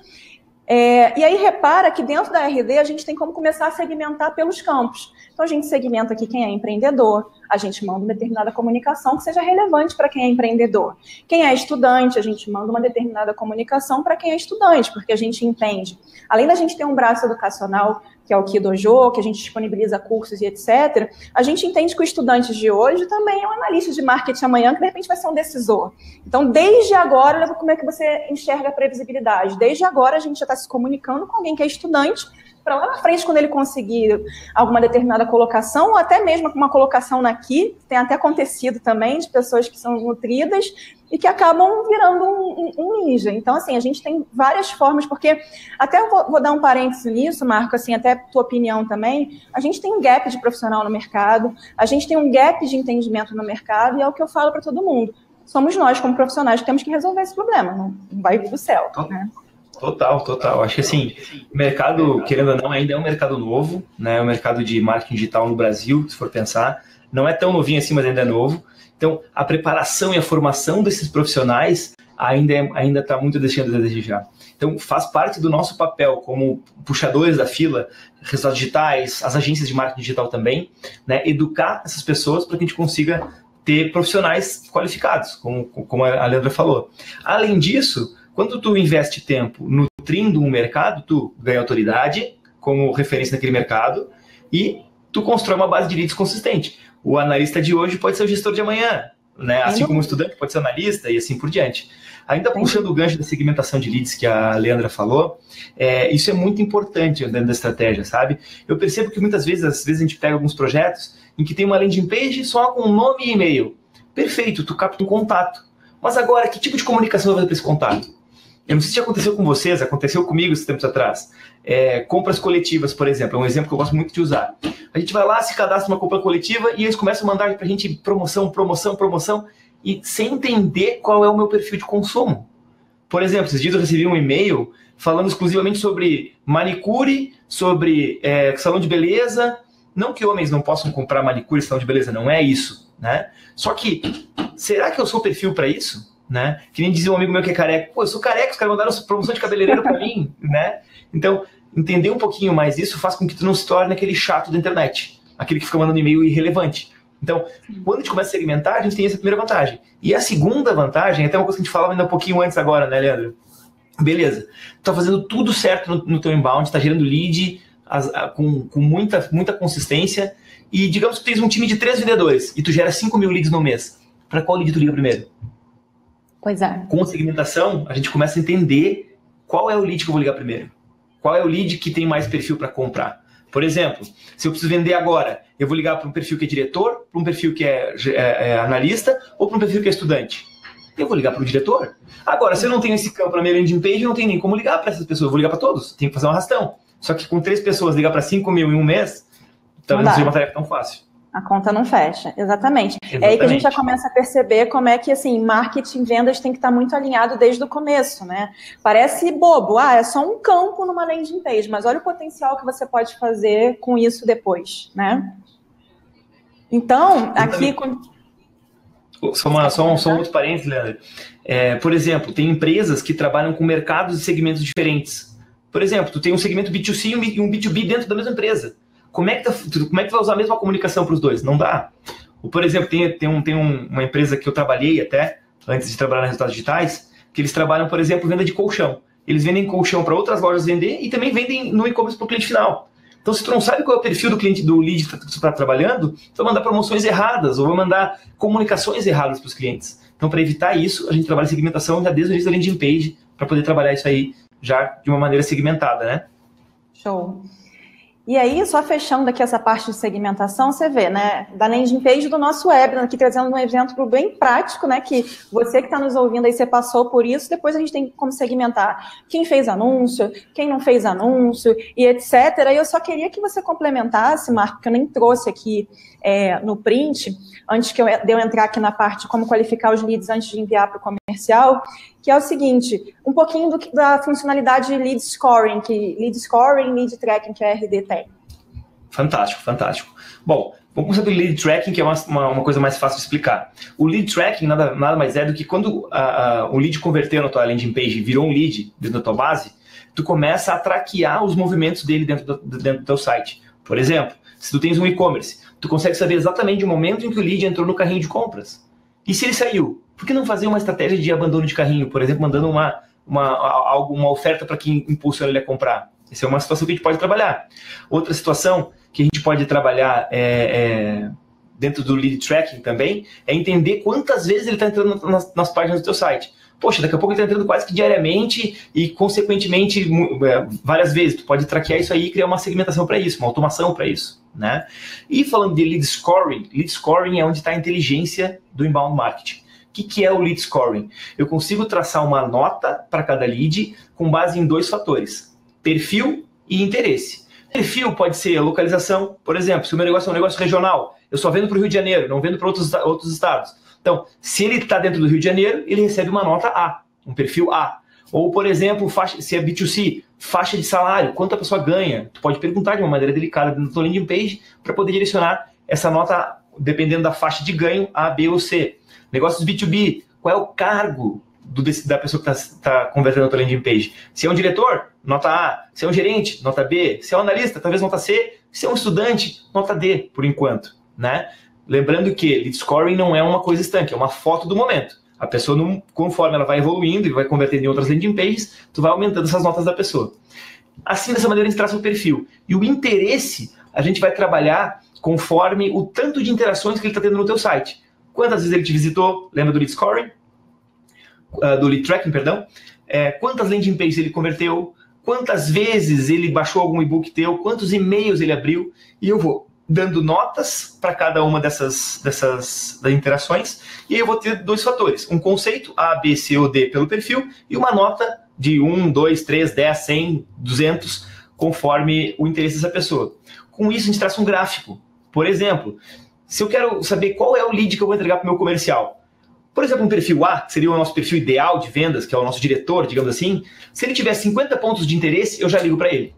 E aí repara que dentro da RD a gente tem como começar a segmentar pelos campos. Então a gente segmenta aqui quem é empreendedor, a gente manda uma determinada comunicação que seja relevante para quem é empreendedor. Quem é estudante, a gente manda uma determinada comunicação para quem é estudante, porque a gente entende. Além da gente ter um braço educacional, que é o Kidojo, que a gente disponibiliza cursos e etc., a gente entende que o estudante de hoje também é um analista de marketing amanhã, que de repente vai ser um decisor. Então, desde agora, olha como é que você enxerga a previsibilidade. Desde agora, a gente já está se comunicando com alguém que é estudante, para lá na frente, quando ele conseguir alguma determinada colocação, ou até mesmo uma colocação naqui, tem até acontecido também, de pessoas que são nutridas e que acabam virando um ninja. Então, assim, a gente tem várias formas, porque até eu vou dar um parênteses nisso, Marco, assim, até tua opinião também, a gente tem um gap de profissional no mercado, a gente tem um gap de entendimento no mercado, e é o que eu falo para todo mundo. Somos nós, como profissionais, que temos que resolver esse problema, não vai vir do céu, né? Total. Acho que assim, o mercado, querendo ou não, ainda é um mercado novo, né? O mercado de marketing digital no Brasil, se for pensar, não é tão novinho assim, mas ainda é novo. Então, a preparação e a formação desses profissionais ainda está muito deixando a desejar. Então, faz parte do nosso papel como puxadores da fila, resultados digitais, as agências de marketing digital também, né? Educar essas pessoas para que a gente consiga ter profissionais qualificados, como a Leandra falou. Além disso, quando tu investe tempo nutrindo um mercado, tu ganha autoridade como referência naquele mercado e tu constrói uma base de leads consistente. O analista de hoje pode ser o gestor de amanhã, né? Assim como o estudante pode ser analista e assim por diante. Ainda puxando o gancho da segmentação de leads que a Leandra falou, isso é muito importante dentro da estratégia, sabe? Eu percebo que muitas vezes, às vezes a gente pega alguns projetos em que tem uma landing page só com nome e e-mail. Perfeito, tu capta um contato. Mas agora, que tipo de comunicação vai fazer para esse contato? Eu não sei se aconteceu com vocês, aconteceu comigo esses tempos atrás. Compras coletivas, por exemplo, é um exemplo que eu gosto muito de usar. A gente vai lá, se cadastra uma compra coletiva e eles começam a mandar pra gente promoção, e sem entender qual é o meu perfil de consumo. Por exemplo, esses dias eu recebi um e-mail falando exclusivamente sobre manicure, sobre salão de beleza. Não que homens não possam comprar manicure e salão de beleza, não é isso, né? Só que, será que eu sou perfil para isso? Né? Que nem dizia um amigo meu que é careca. Pô, eu sou careca, os caras mandaram promoção de cabeleireiro para mim, né? Então, entender um pouquinho mais isso faz com que tu não se torne aquele chato da internet, aquele que fica mandando e-mail irrelevante. Então, quando a gente começa a segmentar, a gente tem essa primeira vantagem. E a segunda vantagem, até uma coisa que a gente falava ainda um pouquinho antes agora, né, Leandro? Beleza, tu tá fazendo tudo certo no teu inbound, tá gerando lead com muita consistência, e digamos que tu tens um time de 3 vendedores, e tu gera 5.000 leads no mês. Para qual lead tu liga primeiro? Pois é. Com a segmentação, a gente começa a entender qual é o lead que eu vou ligar primeiro. Qual é o lead que tem mais perfil para comprar. Por exemplo, se eu preciso vender agora, eu vou ligar para um perfil que é diretor, para um perfil que é analista ou para um perfil que é estudante. Eu vou ligar para o diretor. Agora, se eu não tenho esse campo na minha landing page, eu não tenho nem como ligar para essas pessoas. Eu vou ligar para todos. Tenho que fazer um arrastão. Só que com 3 pessoas ligar para 5.000 em um mês, talvez não seja uma tarefa tão fácil. A conta não fecha, exatamente. É aí que a gente já começa a perceber como é que, assim, marketing e vendas tem que estar muito alinhado desde o começo, né? Parece bobo, é só um campo numa landing page, mas olha o potencial que você pode fazer com isso depois, né? Então, aqui... Só um outro parênteses, Leandro. Por exemplo, tem empresas que trabalham com mercados e segmentos diferentes. Por exemplo, tu tem um segmento B2C e um B2B dentro da mesma empresa. Como é que tu vai usar a mesma comunicação para os dois? Não dá. Por exemplo, tem uma empresa que eu trabalhei até, antes de trabalhar nas resultados digitais, que eles trabalham, por exemplo, venda de colchão. Eles vendem colchão para outras lojas vender e também vendem no e-commerce para o cliente final. Então, se tu não sabe qual é o perfil do cliente, do lead que tu está trabalhando, tu vai mandar promoções erradas ou vai mandar comunicações erradas para os clientes. Então, para evitar isso, a gente trabalha segmentação já desde o início da landing page para poder trabalhar isso aí já de uma maneira segmentada, né? Show. E aí, só fechando aqui essa parte de segmentação, você vê, né, da landing page do nosso webinar, aqui trazendo um exemplo bem prático, né, que você que está nos ouvindo aí, você passou por isso, depois a gente tem como segmentar quem fez anúncio, quem não fez anúncio, e etc. E eu só queria que você complementasse, Marco, que eu nem trouxe aqui no print, antes de eu entrar aqui na parte de como qualificar os leads antes de enviar para o comercial, que é o seguinte, um pouquinho da funcionalidade de lead scoring, lead tracking que a RD tem. Fantástico, fantástico. Bom, vamos começar pelo lead tracking, que é uma coisa mais fácil de explicar. O lead tracking nada mais é do que quando o lead converteu na tua landing page e virou um lead dentro da tua base, tu começa a traquear os movimentos dele dentro do teu site. Por exemplo, se tu tens um e-commerce, tu consegue saber exatamente o momento em que o lead entrou no carrinho de compras. E se ele saiu? Por que não fazer uma estratégia de abandono de carrinho? Por exemplo, mandando uma oferta para quem impulsiona ele a comprar. Essa é uma situação que a gente pode trabalhar. Outra situação que a gente pode trabalhar dentro do lead tracking também é entender quantas vezes ele está entrando nas páginas do teu site. Poxa, daqui a pouco ele está entrando quase que diariamente e, consequentemente, várias vezes. Tu pode traquear isso aí e criar uma segmentação para isso, uma automação para isso, né? E falando de lead scoring é onde está a inteligência do inbound marketing. O que é o lead scoring? Eu consigo traçar uma nota para cada lead com base em 2 fatores, perfil e interesse. Perfil pode ser a localização, por exemplo, se o meu negócio é um negócio regional, eu só vendo para o Rio de Janeiro, não vendo para outros estados. Então, se ele está dentro do Rio de Janeiro, ele recebe uma nota A, um perfil A. Ou, por exemplo, se é B2C, faixa de salário, quanto a pessoa ganha. Tu pode perguntar de uma maneira delicada na tua landing page para poder direcionar essa nota, dependendo da faixa de ganho, A, B ou C. Negócios B2B, qual é o cargo da pessoa que está convertendo a tua landing page? Se é um diretor, nota A. Se é um gerente, nota B. Se é um analista, talvez nota C. Se é um estudante, nota D, por enquanto, né? Lembrando que lead scoring não é uma coisa estanque, é uma foto do momento. A pessoa, conforme ela vai evoluindo e vai convertendo em outras landing pages, tu vai aumentando essas notas da pessoa. Assim, dessa maneira, a gente traça o perfil. E o interesse, a gente vai trabalhar conforme o tanto de interações que ele está tendo no teu site. Quantas vezes ele te visitou? Lembra do lead scoring? Do lead tracking, perdão. Quantas landing pages ele converteu? Quantas vezes ele baixou algum e-book teu? Quantos e-mails ele abriu? E eu vou dando notas para cada uma dessas interações, e aí eu vou ter 2 fatores, um conceito, A, B, C ou D pelo perfil, e uma nota de 1, 2, 3, 10, 100, 200, conforme o interesse dessa pessoa. Com isso, a gente traça um gráfico. Por exemplo, se eu quero saber qual é o lead que eu vou entregar para o meu comercial, por exemplo, um perfil A, que seria o nosso perfil ideal de vendas, que é o nosso diretor, digamos assim, se ele tiver 50 pontos de interesse, eu já ligo para ele.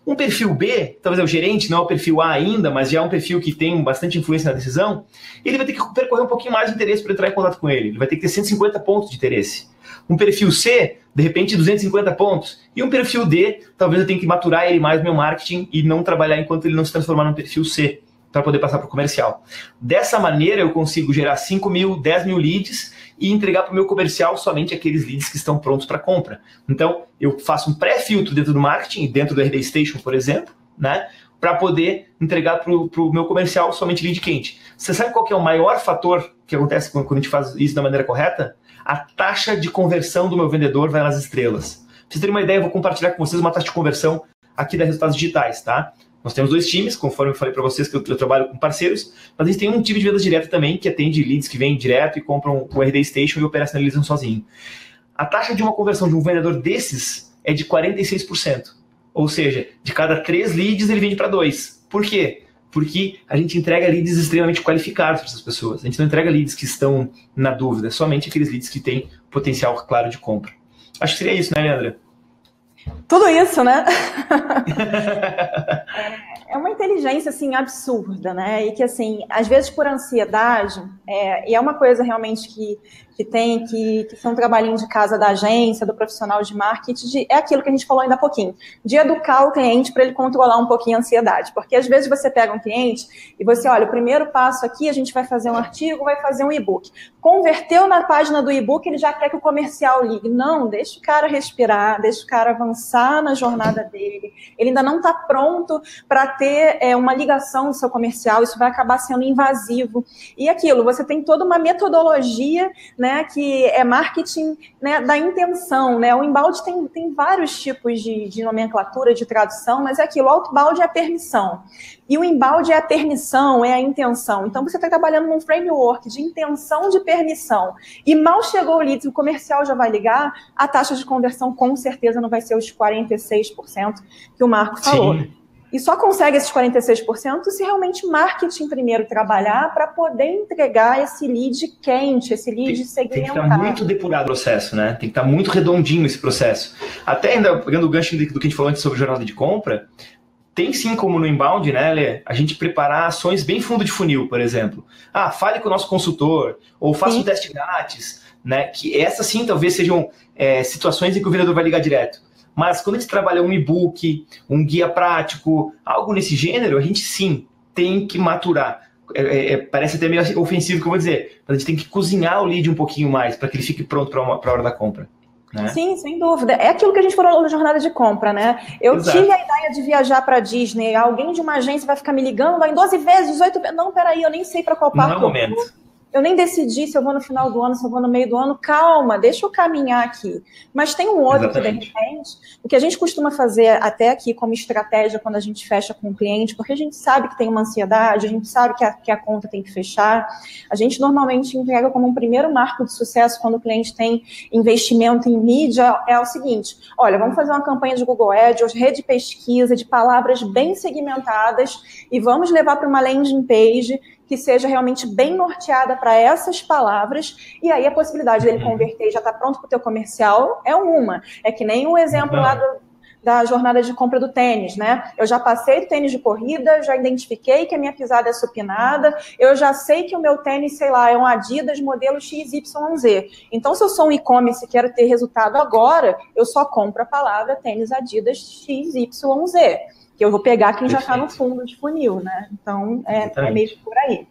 Um perfil B, talvez é o gerente, não é o perfil A ainda, mas já é um perfil que tem bastante influência na decisão, ele vai ter que percorrer um pouquinho mais de interesse para entrar em contato com ele. Ele vai ter que ter 150 pontos de interesse. Um perfil C, de repente 250 pontos. E um perfil D, talvez eu tenha que maturar ele mais no meu marketing e não trabalhar enquanto ele não se transformar num perfil C, para poder passar para o comercial. Dessa maneira, eu consigo gerar 5 mil, 10 mil leads e entregar para o meu comercial somente aqueles leads que estão prontos para compra. Então, eu faço um pré-filtro dentro do marketing, dentro do RD Station, por exemplo, né, para poder entregar para o meu comercial somente lead quente. Você sabe qual que é o maior fator que acontece quando a gente faz isso da maneira correta? A taxa de conversão do meu vendedor vai nas estrelas. Pra vocês terem uma ideia, eu vou compartilhar com vocês uma taxa de conversão aqui da Resultados Digitais, tá? Nós temos 2 times, conforme eu falei para vocês que eu trabalho com parceiros, mas a gente tem um time de vendas direta também, que atende leads que vêm direto e compram o RD Station e operacionalizam sozinho. A taxa de uma conversão de um vendedor desses é de 46%. Ou seja, de cada 3 leads ele vende para 2. Por quê? Porque a gente entrega leads extremamente qualificados para essas pessoas. A gente não entrega leads que estão na dúvida, somente aqueles leads que têm potencial claro de compra. Acho que seria isso, né, Leandra? Tudo isso, né? É uma inteligência, assim, absurda, né? E que, assim, às vezes por ansiedade, e é uma coisa realmente que ser um trabalhinho de casa da agência, do profissional de marketing, é aquilo que a gente falou ainda há pouquinho, de educar o cliente para ele controlar um pouquinho a ansiedade. Porque às vezes você pega um cliente e você, olha, o primeiro passo aqui, a gente vai fazer um artigo, vai fazer um e-book. Converteu na página do e-book, ele já quer que o comercial ligue. Não, deixa o cara respirar, deixa o cara avançar na jornada dele. Ele ainda não está pronto para ter uma ligação do seu comercial, isso vai acabar sendo invasivo. E aquilo, você tem toda uma metodologia, né, que é marketing, né, da intenção, né? O inbound tem vários tipos de nomenclatura, de tradução, mas é aquilo, o outbound é a permissão. E o inbound é a permissão, é a intenção. Então, você está trabalhando num framework de intenção de permissão. E mal chegou o lead, o comercial já vai ligar, a taxa de conversão com certeza não vai ser os 46% que o Marco falou. Sim. E só consegue esses 46% se realmente marketing primeiro trabalhar para poder entregar esse lead quente, esse lead segmentado. Tem que estar muito depurado o processo, né? Tem que estar muito redondinho esse processo. Até ainda, pegando o gancho do que a gente falou antes sobre jornada de compra, tem sim como no inbound, né, Lê, a gente preparar ações bem fundo de funil, por exemplo. Fale com o nosso consultor, ou faça um teste grátis, né? Que essas sim talvez sejam situações em que o vendedor vai ligar direto. Mas quando a gente trabalha um e-book, um guia prático, algo nesse gênero, a gente sim tem que maturar. Parece até meio ofensivo que eu vou dizer, mas a gente tem que cozinhar o lead um pouquinho mais para que ele fique pronto para a hora da compra. Né? Sim, sem dúvida. É aquilo que a gente falou na jornada de compra, né? Eu tive a ideia de viajar para Disney, alguém de uma agência vai ficar me ligando, vai em 12 vezes, 18 vezes. Não, peraí, eu nem sei para qual parte. Não é o momento. Eu nem decidi se eu vou no final do ano, se eu vou no meio do ano. Calma, deixa eu caminhar aqui. Mas tem um outro que, de repente, o que a gente costuma fazer até aqui como estratégia quando a gente fecha com o cliente, porque a gente sabe que tem uma ansiedade, a gente sabe que a conta tem que fechar. A gente normalmente entrega como um primeiro marco de sucesso quando o cliente tem investimento em mídia, é o seguinte, olha, vamos fazer uma campanha de Google Ads, rede de pesquisa, de palavras bem segmentadas e vamos levar para uma landing page que seja realmente bem norteada para essas palavras, e aí a possibilidade dele converter e já está pronto para o teu comercial é uma. É que nem o exemplo lá da jornada de compra do tênis, né? Eu já passei do tênis de corrida, já identifiquei que a minha pisada é supinada, eu já sei que o meu tênis, sei lá, é um Adidas modelo XYZ. Então, se eu sou um e-commerce e quero ter resultado agora, eu só compro a palavra tênis Adidas XYZ. Que eu vou pegar quem já está no fundo de funil, né? Então, é meio por aí.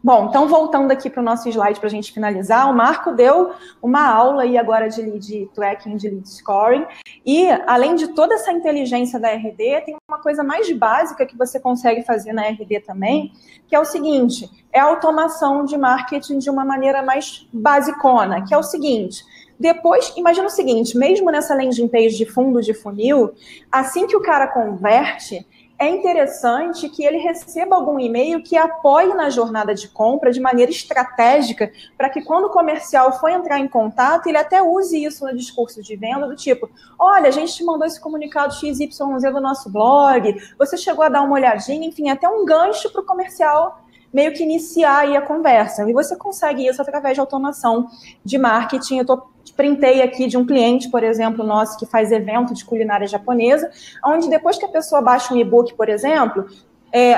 Bom, então, voltando aqui para o nosso slide para a gente finalizar, o Marco deu uma aula aí agora de lead tracking, de lead scoring, e além de toda essa inteligência da RD, tem uma coisa mais básica que você consegue fazer na RD também, que é o seguinte, é a automação de marketing de uma maneira mais basicona, que é o seguinte... Depois, imagina o seguinte, mesmo nessa landing page de fundo de funil, assim que o cara converte, é interessante que ele receba algum e-mail que apoie na jornada de compra de maneira estratégica, para que quando o comercial for entrar em contato, ele até use isso no discurso de venda, do tipo, olha, a gente te mandou esse comunicado XYZ do nosso blog, você chegou a dar uma olhadinha, enfim, até um gancho para o comercial meio que iniciar aí a conversa. E você consegue isso através de automação de marketing. Eu printei aqui de um cliente, por exemplo, nosso que faz evento de culinária japonesa, onde depois que a pessoa baixa um e-book, por exemplo,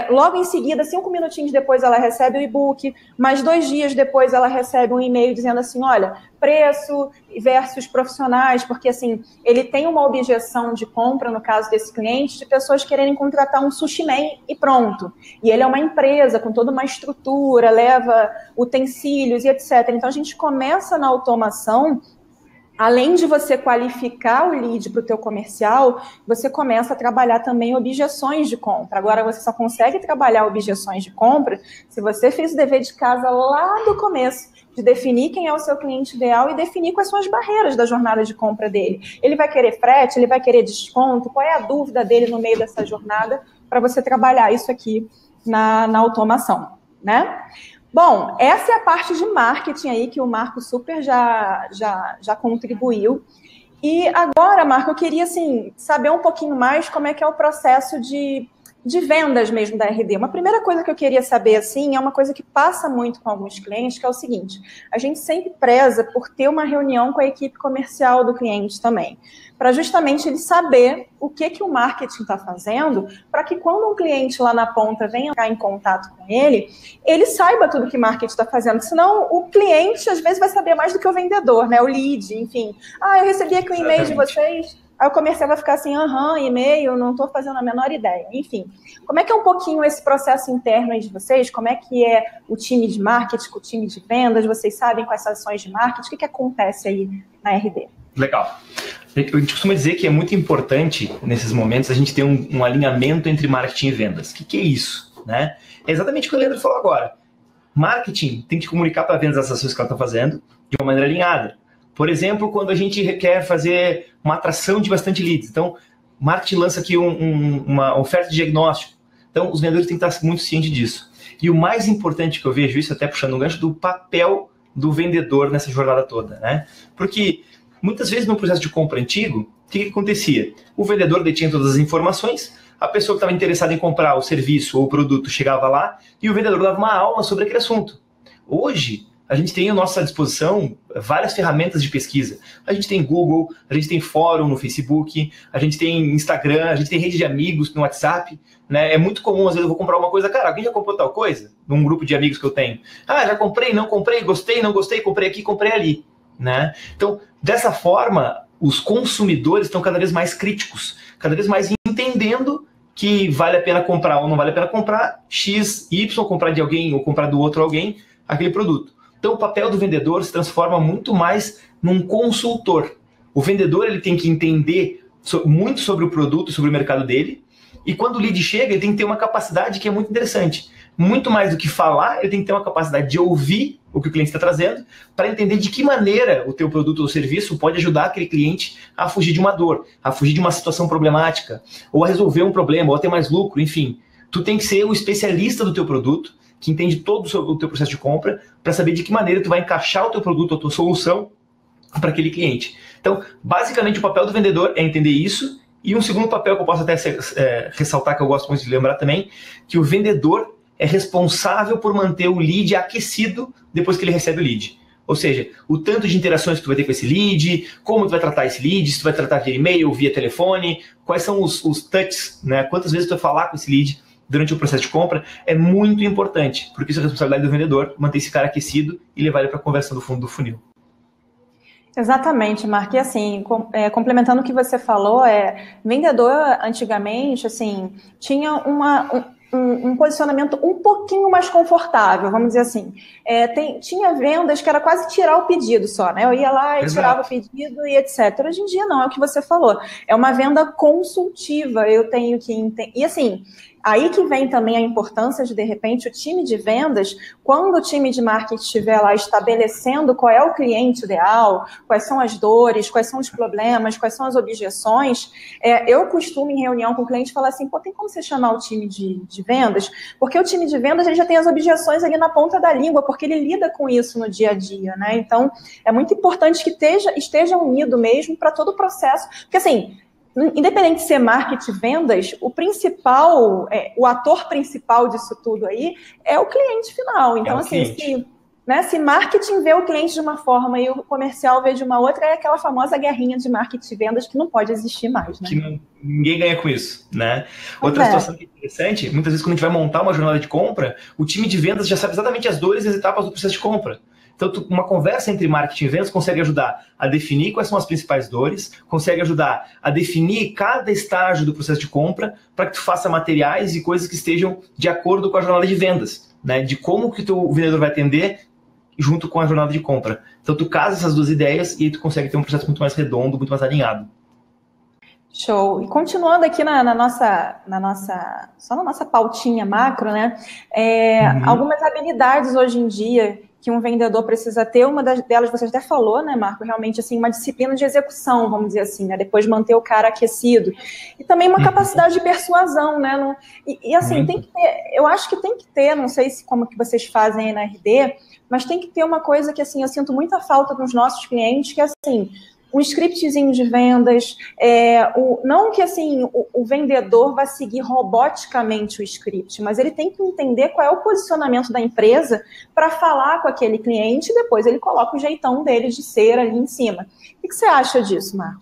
logo em seguida, 5 minutinhos depois ela recebe o e-book, mais 2 dias depois ela recebe um e-mail dizendo assim, olha, preço versus profissionais, porque assim, ele tem uma objeção de compra, no caso desse cliente, de pessoas quererem contratar um sushi man e pronto. E ele é uma empresa com toda uma estrutura, leva utensílios e etc. Então a gente começa na automação. Além de você qualificar o lead para o teu comercial, você começa a trabalhar também objeções de compra. Agora, você só consegue trabalhar objeções de compra se você fez o dever de casa lá do começo, de definir quem é o seu cliente ideal e definir quais são as barreiras da jornada de compra dele. Ele vai querer frete, ele vai querer desconto, qual é a dúvida dele no meio dessa jornada para você trabalhar isso aqui na automação, né? Bom, essa é a parte de marketing aí que o Marco super já contribuiu. E agora, Marco, eu queria assim, saber um pouquinho mais como é que é o processo de de vendas mesmo da RD. Uma primeira coisa que eu queria saber, assim, é uma coisa que passa muito com alguns clientes, que é o seguinte: a gente sempre preza por ter uma reunião com a equipe comercial do cliente também, para justamente ele saber o que o marketing está fazendo, para que quando um cliente lá na ponta venha entrar em contato com ele saiba tudo que o marketing está fazendo. Senão o cliente, às vezes, vai saber mais do que o vendedor, né? O lead, enfim. Eu recebi aqui um e-mail de vocês. Aí o comercial vai ficar assim, e-mail, não estou fazendo a menor ideia. Enfim, como é que é um pouquinho esse processo interno aí de vocês? Como é que é o time de marketing, o time de vendas? Vocês sabem quais são as ações de marketing? O que acontece aí na RD? Legal. A gente costuma dizer que é muito importante, nesses momentos, a gente ter um alinhamento entre marketing e vendas. O que é isso? Né? É exatamente o que o Leandro falou agora. Marketing tem que comunicar para vendas as ações que ela está fazendo de uma maneira alinhada. Por exemplo, quando a gente quer fazer uma atração de bastante leads. Então, o marketing lança aqui uma oferta de diagnóstico. Então, os vendedores têm que estar muito cientes disso. E o mais importante que eu vejo isso, até puxando um gancho, do papel do vendedor nessa jornada toda. Né? Porque muitas vezes no processo de compra antigo, o que acontecia? O vendedor detinha todas as informações, a pessoa que estava interessada em comprar o serviço ou o produto chegava lá e o vendedor dava uma aula sobre aquele assunto. Hoje, a gente tem à nossa disposição várias ferramentas de pesquisa. A gente tem Google, a gente tem fórum no Facebook, a gente tem Instagram, a gente tem rede de amigos no WhatsApp. Né? É muito comum, às vezes eu vou comprar uma coisa, cara, alguém já comprou tal coisa? Num grupo de amigos que eu tenho. Já comprei, não comprei, gostei, não gostei, comprei aqui, comprei ali. Né? Então, dessa forma, os consumidores estão cada vez mais críticos, cada vez mais entendendo que vale a pena comprar ou não vale a pena comprar X, Y, comprar de alguém ou comprar do outro alguém aquele produto. Então, o papel do vendedor se transforma muito mais num consultor. O vendedor ele tem que entender muito sobre o produto, sobre o mercado dele, e quando o lead chega, ele tem que ter uma capacidade que é muito interessante. Muito mais do que falar, ele tem que ter uma capacidade de ouvir o que o cliente está trazendo, para entender de que maneira o teu produto ou serviço pode ajudar aquele cliente a fugir de uma dor, a fugir de uma situação problemática, ou a resolver um problema, ou a ter mais lucro, enfim. Tu tem que ser o especialista do teu produto, que entende todo o teu processo de compra, para saber de que maneira tu vai encaixar o teu produto ou a tua solução para aquele cliente. Então, basicamente, o papel do vendedor é entender isso, e um segundo papel que eu posso até ressaltar, que eu gosto muito de lembrar também, que o vendedor é responsável por manter o lead aquecido depois que ele recebe o lead. Ou seja, o tanto de interações que tu vai ter com esse lead, como tu vai tratar esse lead, se tu vai tratar via e-mail, via telefone, quais são os touches, né? Quantas vezes tu vai falar com esse lead durante o processo de compra, é muito importante, porque isso é a responsabilidade do vendedor, manter esse cara aquecido e levar ele para a conversa do fundo do funil. Exatamente, Mark. E assim, complementando o que você falou, vendedor antigamente, assim, tinha um posicionamento um pouquinho mais confortável, vamos dizer assim. Tinha vendas que era quase tirar o pedido só, né? Eu ia lá e tirava o pedido e etc. Hoje em dia não, é o que você falou. É uma venda consultiva, eu tenho que entender. E assim, aí que vem também a importância de repente, o time de vendas, quando o time de marketing estiver lá estabelecendo qual é o cliente ideal, quais são as dores, quais são os problemas, quais são as objeções, eu costumo, em reunião com o cliente, falar assim, tem como você chamar o time de vendas? Porque o time de vendas ele já tem as objeções ali na ponta da língua, porque ele lida com isso no dia a dia, né? Então, é muito importante que esteja unido mesmo para todo o processo, porque assim, independente de ser marketing, vendas, o ator principal disso tudo aí é o cliente final. Então, se marketing vê o cliente de uma forma e o comercial vê de uma outra, é aquela famosa guerrinha de marketing e vendas que não pode existir mais, né? Ninguém ganha com isso, né? Outra situação que é interessante, muitas vezes quando a gente vai montar uma jornada de compra, o time de vendas já sabe exatamente as dores e as etapas do processo de compra. Então, uma conversa entre marketing e vendas consegue ajudar a definir quais são as principais dores, consegue ajudar a definir cada estágio do processo de compra para que tu faça materiais e coisas que estejam de acordo com a jornada de vendas, né? De como que o vendedor vai atender junto com a jornada de compra. Então, tu casa essas duas ideias e aí tu consegue ter um processo muito mais redondo, muito mais alinhado. Show. E continuando aqui na nossa pautinha macro, né? Algumas habilidades hoje em dia que um vendedor precisa ter, uma delas você até falou, né, Marco? Realmente, assim, uma disciplina de execução, vamos dizer assim, né? Depois de manter o cara aquecido. E também uma capacidade de persuasão, né? Assim, tem que ter, eu acho que tem que ter, não sei como que vocês fazem aí na RD, mas tem que ter uma coisa que, assim, eu sinto muita falta dos nossos clientes, que é assim, um scriptzinho de vendas, não que assim o vendedor vai seguir roboticamente o script, mas ele tem que entender qual é o posicionamento da empresa para falar com aquele cliente e depois ele coloca o jeitão dele de ser ali em cima. O que você acha disso, Marco?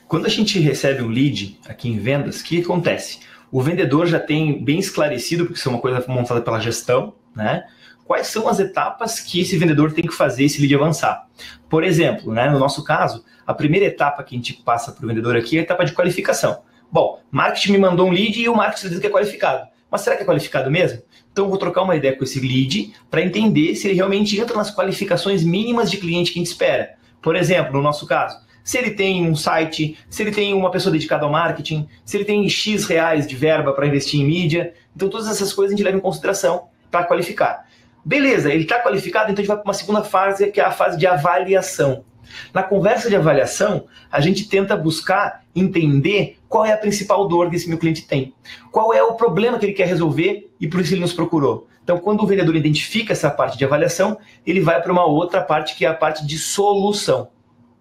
Quando a gente recebe um lead aqui em vendas, o que acontece? O vendedor já tem bem esclarecido, porque isso é uma coisa montada pela gestão, né? Quais são as etapas que esse vendedor tem que fazer esse lead avançar. Por exemplo, né, no nosso caso, a primeira etapa que a gente passa para o vendedor aqui é a etapa de qualificação. Bom, marketing me mandou um lead e o marketing diz que é qualificado. Mas será que é qualificado mesmo? Então eu vou trocar uma ideia com esse lead para entender se ele realmente entra nas qualificações mínimas de cliente que a gente espera. Por exemplo, no nosso caso, se ele tem um site, se ele tem uma pessoa dedicada ao marketing, se ele tem X reais de verba para investir em mídia. Então todas essas coisas a gente leva em consideração para qualificar. Beleza, ele está qualificado, então a gente vai para uma segunda fase, que é a fase de avaliação. Na conversa de avaliação, a gente tenta buscar entender qual é a principal dor que esse meu cliente tem. Qual é o problema que ele quer resolver e por isso ele nos procurou. Então, quando o vendedor identifica essa parte de avaliação, ele vai para uma outra parte, que é a parte de solução.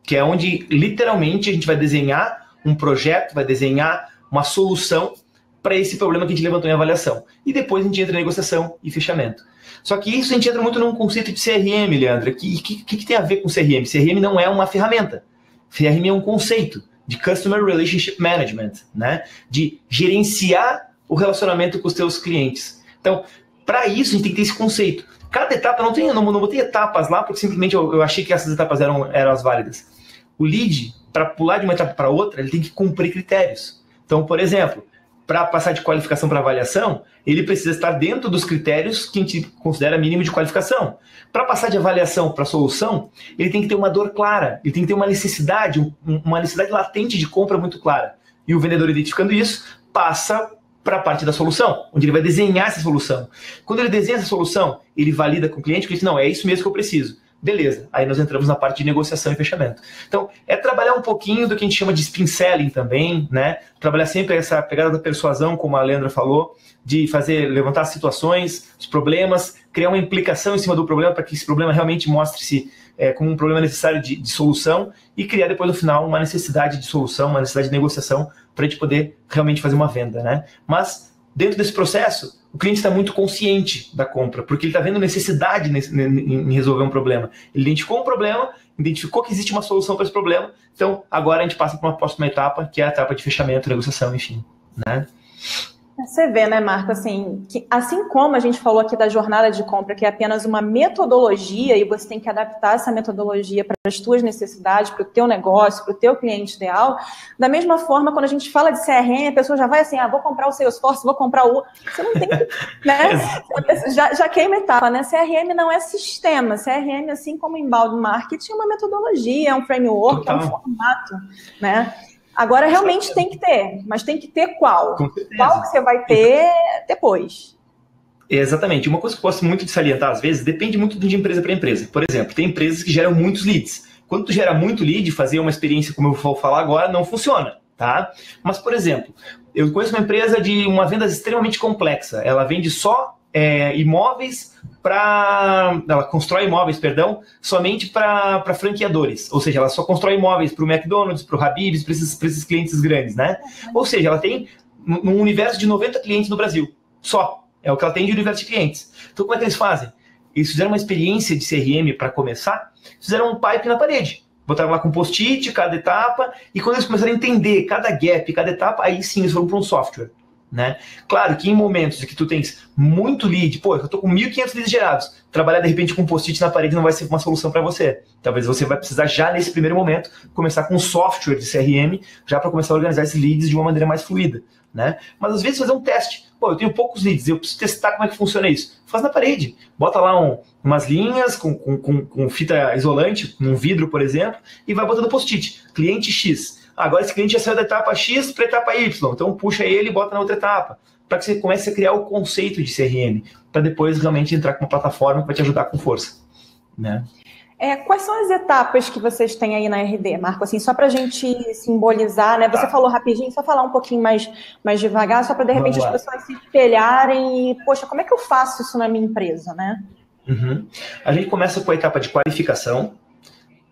Que é onde, literalmente, a gente vai desenhar um projeto, vai desenhar uma solução para esse problema que a gente levantou em avaliação. E depois a gente entra em negociação e fechamento. Só que isso a gente entra muito num conceito de CRM, Leandro. O que tem a ver com CRM? CRM não é uma ferramenta. CRM é um conceito de Customer Relationship Management, né? De gerenciar o relacionamento com os teus clientes. Então, para isso, a gente tem que ter esse conceito. Cada etapa, não botei etapas lá, porque simplesmente eu achei que essas etapas eram as válidas. O lead, para pular de uma etapa para outra, ele tem que cumprir critérios. Então, por exemplo, para passar de qualificação para avaliação, ele precisa estar dentro dos critérios que a gente considera mínimo de qualificação. Para passar de avaliação para solução, ele tem que ter uma dor clara, ele tem que ter uma necessidade latente de compra muito clara. E o vendedor, identificando isso, passa para a parte da solução, onde ele vai desenhar essa solução. Quando ele desenha essa solução, ele valida com o cliente, que diz, não, é isso mesmo que eu preciso. Beleza, aí nós entramos na parte de negociação e fechamento. Então, é trabalhar um pouquinho do que a gente chama de spin selling também, né? Trabalhar sempre essa pegada da persuasão, como a Leandra falou, de levantar situações, os problemas, criar uma implicação em cima do problema para que esse problema realmente mostre-se como um problema necessário de solução e criar depois no final uma necessidade de solução, uma necessidade de negociação para a gente poder realmente fazer uma venda, né? Mas, dentro desse processo, o cliente está muito consciente da compra, porque ele está vendo necessidade em resolver um problema. Ele identificou um problema, identificou que existe uma solução para esse problema, então agora a gente passa para uma próxima etapa, que é a etapa de fechamento, negociação, enfim, né? Você vê, né, Marco, assim, que assim como a gente falou aqui da jornada de compra, que é apenas uma metodologia e você tem que adaptar essa metodologia para as suas necessidades, para o teu negócio, para o teu cliente ideal, da mesma forma, quando a gente fala de CRM, a pessoa já vai assim, vou comprar o Salesforce, vou comprar o... Você não tem que, né? já queima etapa, né? CRM não é sistema. CRM, assim como inbound marketing, é uma metodologia, é um framework, é um formato, né? Agora, realmente tem que ter, mas tem que ter qual? Qual que você vai ter depois? Exatamente. Uma coisa que eu gosto muito de salientar, às vezes, depende muito de empresa para empresa. Por exemplo, tem empresas que geram muitos leads. Quando tu gera muito lead, fazer uma experiência, como eu vou falar agora, não funciona, tá? Mas, por exemplo, eu conheço uma empresa de uma venda extremamente complexa. Ela vende só imóveis ela constrói imóveis, somente para franqueadores. Ou seja, ela só constrói imóveis para o McDonald's, para o Habib's, para esses clientes grandes, né? Ou seja, ela tem um universo de 90 clientes no Brasil. Só. É o que ela tem de universo de clientes. Então, como é que eles fazem? Eles fizeram uma experiência de CRM para começar, fizeram um pipe na parede. Botaram lá com post-it, cada etapa, e quando eles começaram a entender cada gap, cada etapa, aí sim eles foram para um software. Né? Claro que em momentos em que tu tens muito lead, eu tô com 1.500 leads gerados, trabalhar de repente com um post-it na parede não vai ser uma solução para você. Talvez você vai precisar já nesse primeiro momento começar com um software de CRM, já para começar a organizar esses leads de uma maneira mais fluida, né? Mas às vezes fazer um teste. Eu tenho poucos leads, eu preciso testar como é que funciona isso. Faz na parede, bota lá umas linhas com fita isolante, num vidro, por exemplo, e vai botando post-it. Cliente X. Agora esse cliente já saiu da etapa X para a etapa Y, então puxa ele e bota na outra etapa, para que você comece a criar o conceito de CRM, para depois realmente entrar com uma plataforma que vai te ajudar com força, né? Quais são as etapas que vocês têm aí na RD, Marco? Assim, só para a gente simbolizar, né? Você falou rapidinho, só falar um pouquinho mais devagar, só para de repente as pessoas se espelharem e, poxa, como é que eu faço isso na minha empresa, né? A gente começa com a etapa de qualificação.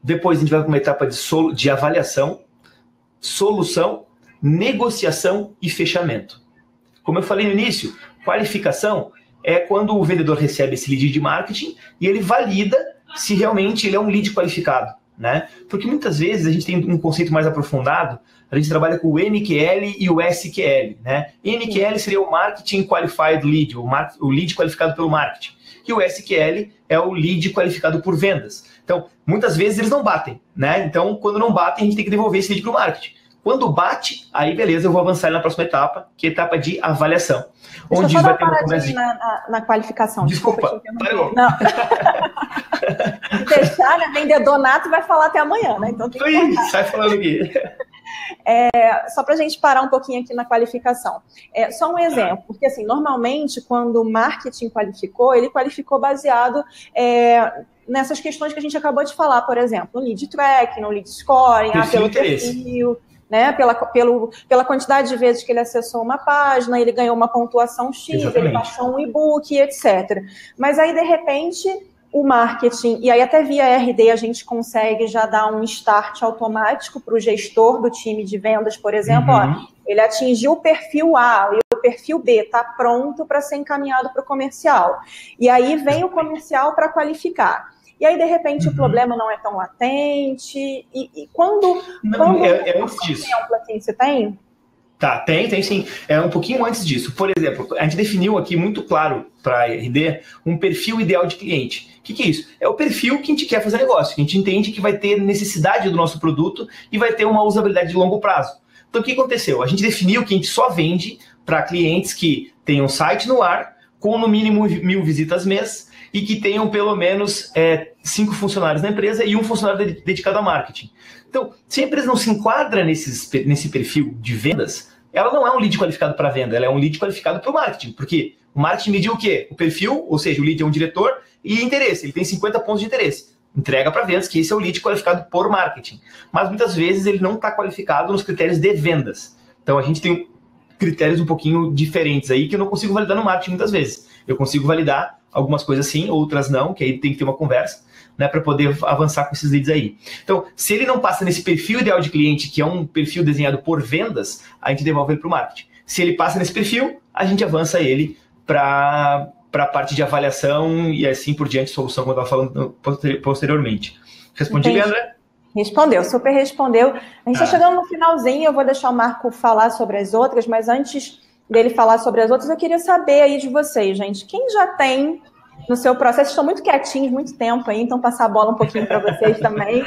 Depois a gente vai para uma etapa de avaliação, solução, negociação e fechamento. Como eu falei no início, qualificação é quando o vendedor recebe esse lead de marketing e ele valida se realmente ele é um lead qualificado, né? Porque muitas vezes a gente tem um conceito mais aprofundado, a gente trabalha com o MQL e o SQL, né? MQL seria o Marketing Qualified Lead, o lead qualificado pelo marketing. E o SQL é o lead qualificado por vendas. Então, muitas vezes eles não batem, né? Então, quando não batem, a gente tem que devolver esse lead para o marketing. Quando bate, aí beleza, eu vou avançar na próxima etapa, que é a etapa de avaliação. Deixa onde vai ter uma conversa na qualificação. Desculpa parou. Não. Se deixar, né, vendedor nato vai falar até amanhã, né? Então tem que sai falando aqui. Só para a gente parar um pouquinho aqui na qualificação. Só um exemplo, porque assim, normalmente quando o marketing qualificou, ele qualificou baseado nessas questões que a gente acabou de falar, por exemplo, no lead tracking, no lead scoring, pelo perfil, né, pela quantidade de vezes que ele acessou uma página, ele ganhou uma pontuação X, exatamente, ele baixou um e-book, etc. Mas aí, de repente, o marketing, e aí até via RD a gente consegue já dar um start automático para o gestor do time de vendas, por exemplo, ele atingiu o perfil A e o perfil B está pronto para ser encaminhado para o comercial. E aí vem o comercial para qualificar. E aí, de repente, o problema não é tão latente. E quando antes disso. Exemplo, assim, você tem? Tá, tem sim. É um pouquinho antes disso. Por exemplo, a gente definiu aqui muito claro para a RD um perfil ideal de cliente. O que é isso? É o perfil que a gente quer fazer negócio, que a gente entende que vai ter necessidade do nosso produto e vai ter uma usabilidade de longo prazo. Então, o que aconteceu? A gente definiu que a gente só vende para clientes que tenham site no ar, com no mínimo 1.000 visitas mês, e que tenham pelo menos 5 funcionários na empresa e um funcionário dedicado a marketing. Então, se a empresa não se enquadra nesse perfil de vendas, ela não é um lead qualificado para venda, ela é um lead qualificado para o marketing. Porque o marketing mediu o quê? O perfil, ou seja, o lead é um diretor, e interesse, ele tem 50 pontos de interesse. Entrega para vendas, que esse é o lead qualificado por marketing. Mas muitas vezes ele não está qualificado nos critérios de vendas. Então a gente tem critérios um pouquinho diferentes aí que eu não consigo validar no marketing muitas vezes. Eu consigo validar algumas coisas sim, outras não, que aí tem que ter uma conversa, né, para poder avançar com esses leads aí. Então, se ele não passa nesse perfil ideal de cliente, que é um perfil desenhado por vendas, a gente devolve ele para o marketing. Se ele passa nesse perfil, a gente avança ele para a parte de avaliação e assim por diante, solução, como eu estava falando posteriormente. Respondi, Leandra? Respondeu, super respondeu. A gente está chegando no finalzinho, eu vou deixar o Marco falar sobre as outras, mas antes dele falar sobre as outras, eu queria saber aí de vocês, gente, quem já tem no seu processo, estão muito quietinhos, muito tempo aí, então passar a bola um pouquinho para vocês também.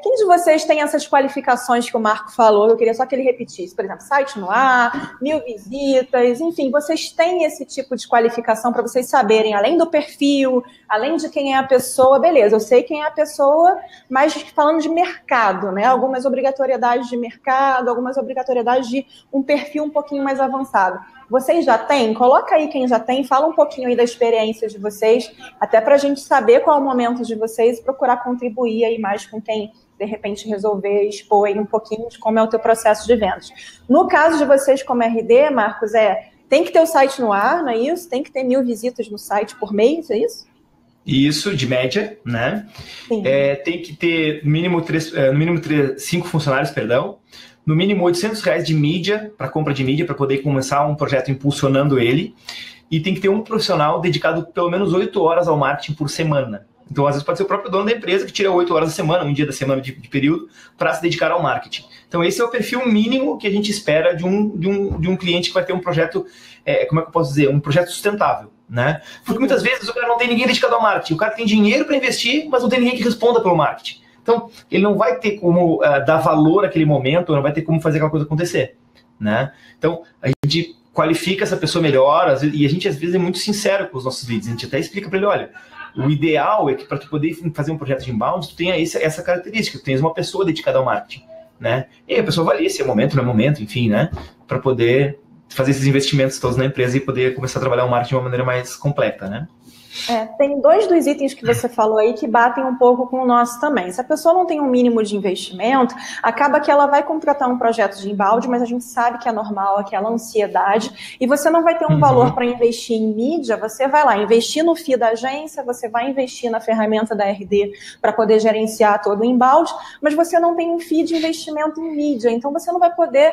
Quem de vocês tem essas qualificações que o Marco falou? Eu queria só que ele repetisse. Por exemplo, site no ar, 1.000 visitas, enfim, vocês têm esse tipo de qualificação para vocês saberem, além do perfil, além de quem é a pessoa, beleza, eu sei quem é a pessoa, mas falando de mercado, né? Algumas obrigatoriedades de mercado, algumas obrigatoriedades de um perfil um pouquinho mais avançado. Vocês já têm? Coloca aí quem já tem, fala um pouquinho aí da experiência de vocês, até para a gente saber qual é o momento de vocês e procurar contribuir aí mais com quem, de repente, resolver expor aí um pouquinho de como é o teu processo de vendas. No caso de vocês como RD, Marcos, tem que ter o site no ar, não é isso? Tem que ter 1.000 visitas no site por mês, é isso? Isso, de média, né? Tem que ter no mínimo 5 funcionários, no mínimo R$800 de mídia, para compra de mídia, para poder começar um projeto impulsionando ele, e tem que ter um profissional dedicado pelo menos 8 horas ao marketing por semana. Então, às vezes pode ser o próprio dono da empresa que tira 8 horas da semana, um dia da semana de período, para se dedicar ao marketing. Então, esse é o perfil mínimo que a gente espera de um cliente que vai ter um projeto, como é que eu posso dizer, um projeto sustentável, né? Porque muitas vezes o cara não tem ninguém dedicado ao marketing, o cara tem dinheiro para investir, mas não tem ninguém que responda pelo marketing. Então, ele não vai ter como dar valor naquele momento, não vai ter como fazer aquela coisa acontecer, né? Então, a gente qualifica essa pessoa melhor, e a gente, às vezes, é muito sincero com os nossos leads. A gente até explica para ele, olha, o ideal é que para tu poder fazer um projeto de inbound, tu tenha essa característica, tu tenhas uma pessoa dedicada ao marketing, né? E aí a pessoa avalia se é momento, não é momento, enfim, né? Para poder fazer esses investimentos todos na empresa e poder começar a trabalhar o marketing de uma maneira mais completa, né? Tem dois dos itens que você falou aí que batem um pouco com o nosso também. Se a pessoa não tem um mínimo de investimento, acaba que ela vai contratar um projeto de embalde, mas a gente sabe que é normal aquela ansiedade, e você não vai ter um valor para investir em mídia, você vai lá investir no FII da agência, você vai investir na ferramenta da RD para poder gerenciar todo o embalde, mas você não tem um FII de investimento em mídia, então você não vai poder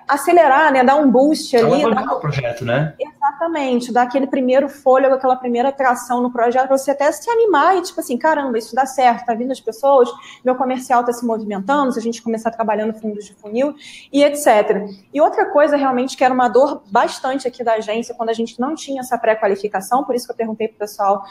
acelerar, né, dar um boost ali. Alavancar o projeto, né? Exatamente, dar aquele primeiro fôlego, aquela primeira tração no projeto, para você até se animar e tipo assim, caramba, isso dá certo, tá vindo as pessoas, meu comercial tá se movimentando, se a gente começar trabalhando fundos de funil e etc. E outra coisa realmente que era uma dor bastante aqui da agência, quando a gente não tinha essa pré-qualificação, por isso que eu perguntei pro pessoal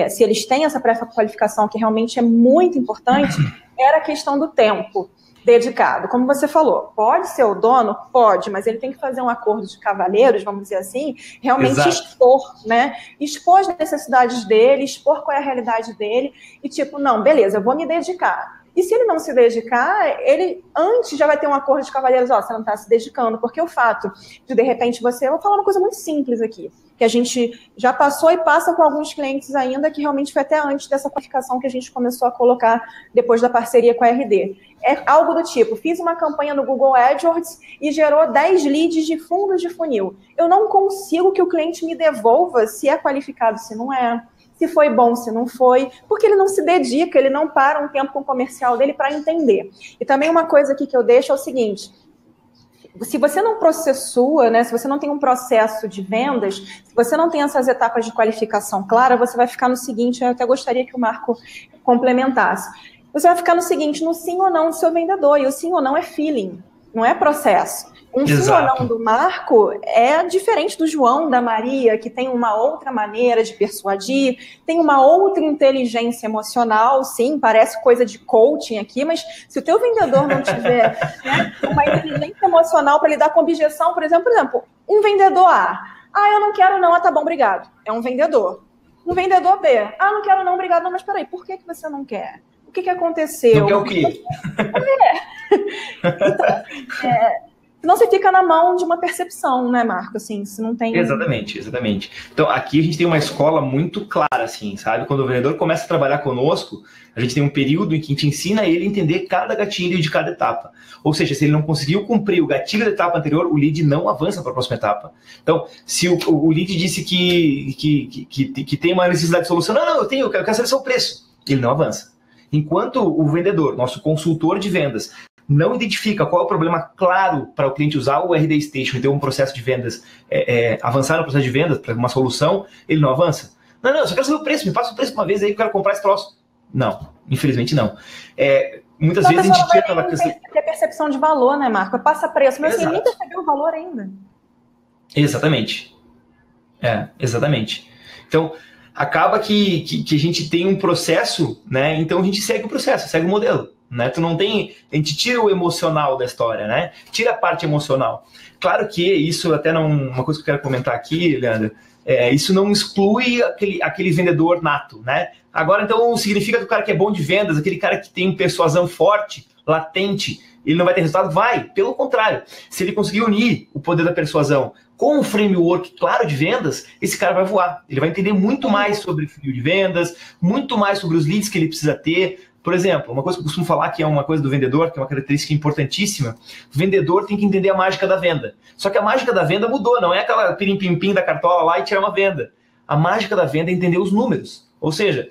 se eles têm essa pré-qualificação, que realmente é muito importante, era a questão do tempo dedicado. Como você falou, pode ser o dono? Pode, mas ele tem que fazer um acordo de cavalheiros, vamos dizer assim, realmente expor, né? Expor as necessidades dele, expor qual é a realidade dele, e tipo, não, beleza, eu vou me dedicar. E se ele não se dedicar, ele antes já vai ter um acordo de cavalheiros, você não está se dedicando, porque o fato de repente, eu vou falar uma coisa muito simples aqui, que a gente já passou e passa com alguns clientes ainda, que realmente foi até antes dessa qualificação que a gente começou a colocar depois da parceria com a RD. É algo do tipo, fiz uma campanha no Google AdWords e gerou 10 leads de fundos de funil. Eu não consigo que o cliente me devolva se é qualificado, se não é, se foi bom, se não foi, porque ele não se dedica, ele não para um tempo com o comercial dele para entender. E também uma coisa aqui que eu deixo é o seguinte, se você não processua, né, se você não tem um processo de vendas, se você não tem essas etapas de qualificação clara, você vai ficar no seguinte, eu até gostaria que o Marco complementasse. Você vai ficar no seguinte, no sim ou não do seu vendedor, e o sim ou não é feeling, não é processo. Um sim ou não do Marco é diferente do João, da Maria, que tem uma outra maneira de persuadir, tem uma outra inteligência emocional, sim, parece coisa de coaching aqui, mas se o teu vendedor não tiver uma inteligência emocional para lidar com objeção, por exemplo, um vendedor A, eu não quero não, tá bom, obrigado, é um vendedor. Um vendedor B, não quero não, obrigado, não, mas peraí, por que você não quer? O que aconteceu? Não quer o quê? Então, senão você fica na mão de uma percepção, né, Marco? Assim, se não tem... Exatamente. Então, aqui a gente tem uma escola muito clara, assim, sabe? Quando o vendedor começa a trabalhar conosco, a gente tem um período em que a gente ensina ele a entender cada gatilho de cada etapa. Ou seja, se ele não conseguiu cumprir o gatilho da etapa anterior, o lead não avança para a próxima etapa. Então, se o lead disse que tem uma necessidade de solução, eu quero saber só o preço, ele não avança. Enquanto o vendedor, nosso consultor de vendas, não identifica qual é o problema claro para o cliente usar o RD Station e ter um processo de vendas, avançar no processo de vendas para uma solução, ele não avança. Não, eu só quero saber o preço, me passa o preço uma vez aí que eu quero comprar esse troço. Não, infelizmente não. Muitas vezes a gente tira aquela questão... Tem percepção de valor, né, Marco? Passa preço, mas ele nem percebeu o valor ainda. Exatamente. Exatamente. Então, acaba que a gente tem um processo, né? Então a gente segue o processo, segue o modelo, né? A gente tira o emocional da história, né? Tira a parte emocional. Claro que isso até uma coisa que eu quero comentar aqui, Leandro, isso não exclui aquele vendedor nato, né? Agora, então, significa que o cara que é bom de vendas, aquele cara que tem persuasão forte, latente, ele não vai ter resultado? Vai, pelo contrário. Se ele conseguir unir o poder da persuasão com um framework claro de vendas, esse cara vai voar. Ele vai entender muito mais sobre o funil de vendas, muito mais sobre os leads que ele precisa ter. Por exemplo, uma coisa que eu costumo falar que é uma coisa do vendedor, que é uma característica importantíssima, o vendedor tem que entender a mágica da venda. Só que a mágica da venda mudou, não é aquela pirim-pim-pim da cartola lá e tirar uma venda. A mágica da venda é entender os números. Ou seja,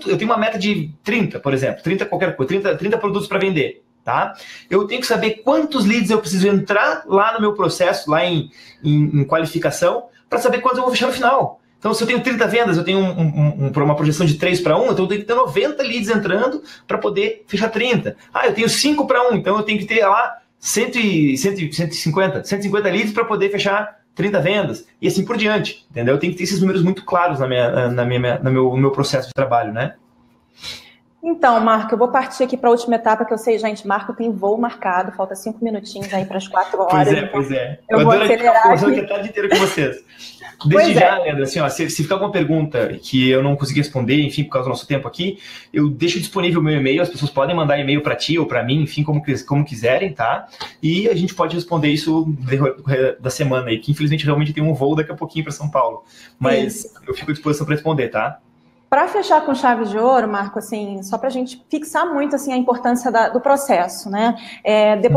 eu tenho uma meta de 30, por exemplo, 30 qualquer coisa, 30 produtos para vender. Tá? Eu tenho que saber quantos leads eu preciso entrar lá no meu processo, lá em qualificação, para saber quantos eu vou fechar no final. Então, se eu tenho 30 vendas, eu tenho uma projeção de 3 para 1, então eu tenho que ter 90 leads entrando para poder fechar 30. Eu tenho 5 para 1, então eu tenho que ter lá 150 leads para poder fechar 30 vendas, e assim por diante. Entendeu? Eu tenho que ter esses números muito claros no meu processo de trabalho, né? Então, Marco, eu vou partir aqui para a última etapa, que eu sei, gente, Marco tem voo marcado, falta 5 minutinhos aí para as 4 horas. Pois é, então pois é. Eu vou acelerar aqui a tarde inteira com vocês. Desde já, Leandro, assim, ó, se ficar alguma pergunta que eu não consegui responder, enfim, por causa do nosso tempo aqui, eu deixo disponível o meu e-mail, as pessoas podem mandar e-mail para ti ou para mim, enfim, como quiserem, tá? E a gente pode responder isso da semana aí, que infelizmente realmente tem um voo daqui a pouquinho para São Paulo. Mas eu fico à disposição para responder, tá? Para fechar com chave de ouro, Marco, assim, só para a gente fixar muito assim, a importância do processo, né?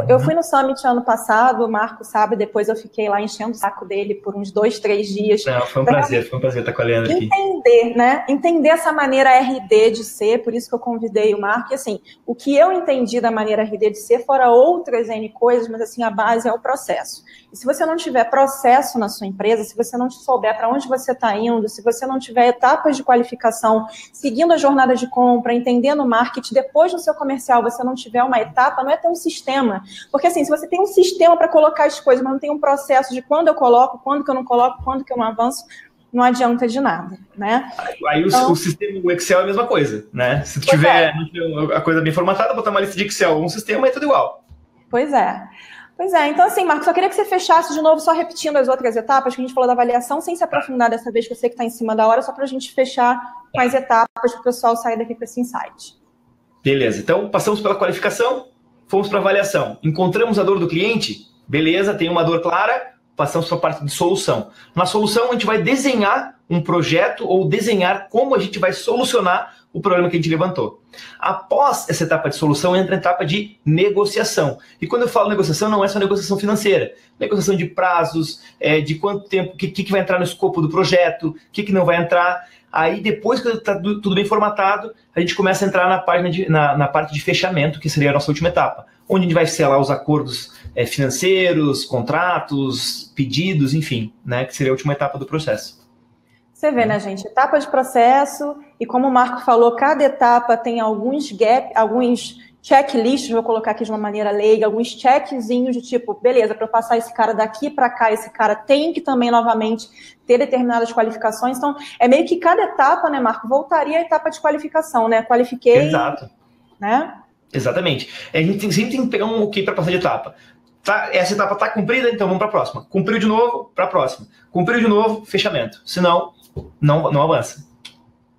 Eu fui no Summit ano passado, o Marco sabe, depois eu fiquei lá enchendo o saco dele por uns 2, 3 dias. Não, foi um prazer estar com a Leandra aqui. Entender essa maneira RD de ser, por isso que eu convidei o Marco, e assim, o que eu entendi da maneira RD de ser, fora outras N coisas, mas assim, a base é o processo. E se você não tiver processo na sua empresa, se você não souber para onde você está indo, se você não tiver etapas de qualificação, seguindo a jornada de compra, entendendo o marketing, depois no seu comercial você não tiver uma etapa, não é ter um sistema. Porque assim, se você tem um sistema para colocar as coisas, mas não tem um processo de quando eu coloco, quando que eu não coloco, quando que eu não avanço, não adianta de nada, né? Aí então, o sistema, o Excel é a mesma coisa, né? Se tu tiver a coisa bem formatada, botar uma lista de Excel, um sistema é tudo igual. Pois é, então assim, Marcos, só queria que você fechasse de novo, só repetindo as outras etapas, que a gente falou da avaliação, sem se aprofundar dessa vez, que eu sei que está em cima da hora, só para a gente fechar com as etapas, para o pessoal sair daqui com esse insight. Beleza, então passamos pela qualificação, fomos para a avaliação. Encontramos a dor do cliente? Beleza, tem uma dor clara, passamos para a parte de solução. Na solução, a gente vai desenhar um projeto ou desenhar como a gente vai solucionar o problema que a gente levantou. Após essa etapa de solução, entra a etapa de negociação. E quando eu falo negociação, não é só negociação financeira. Negociação de prazos, de quanto tempo, o que vai entrar no escopo do projeto, o que não vai entrar. Aí, depois que está tudo bem formatado, a gente começa a entrar na parte de fechamento, que seria a nossa última etapa, onde a gente vai selar os acordos financeiros, contratos, pedidos, enfim, né, que seria a última etapa do processo. Você vê, né, gente? Etapa de processo, e como o Marco falou, cada etapa tem alguns checklists, vou colocar aqui de uma maneira leiga, alguns checkzinhos de tipo, beleza, para eu passar esse cara daqui para cá, esse cara tem que também, novamente, ter determinadas qualificações. Então, é meio que cada etapa, né, Marco, voltaria à etapa de qualificação, né? Qualifiquei. Exato. Né? Exatamente. A gente sempre tem que pegar um ok para passar de etapa. Tá, essa etapa está cumprida, então vamos para a próxima. Cumpriu de novo, para a próxima. Cumpriu de novo, fechamento. Senão, não avança.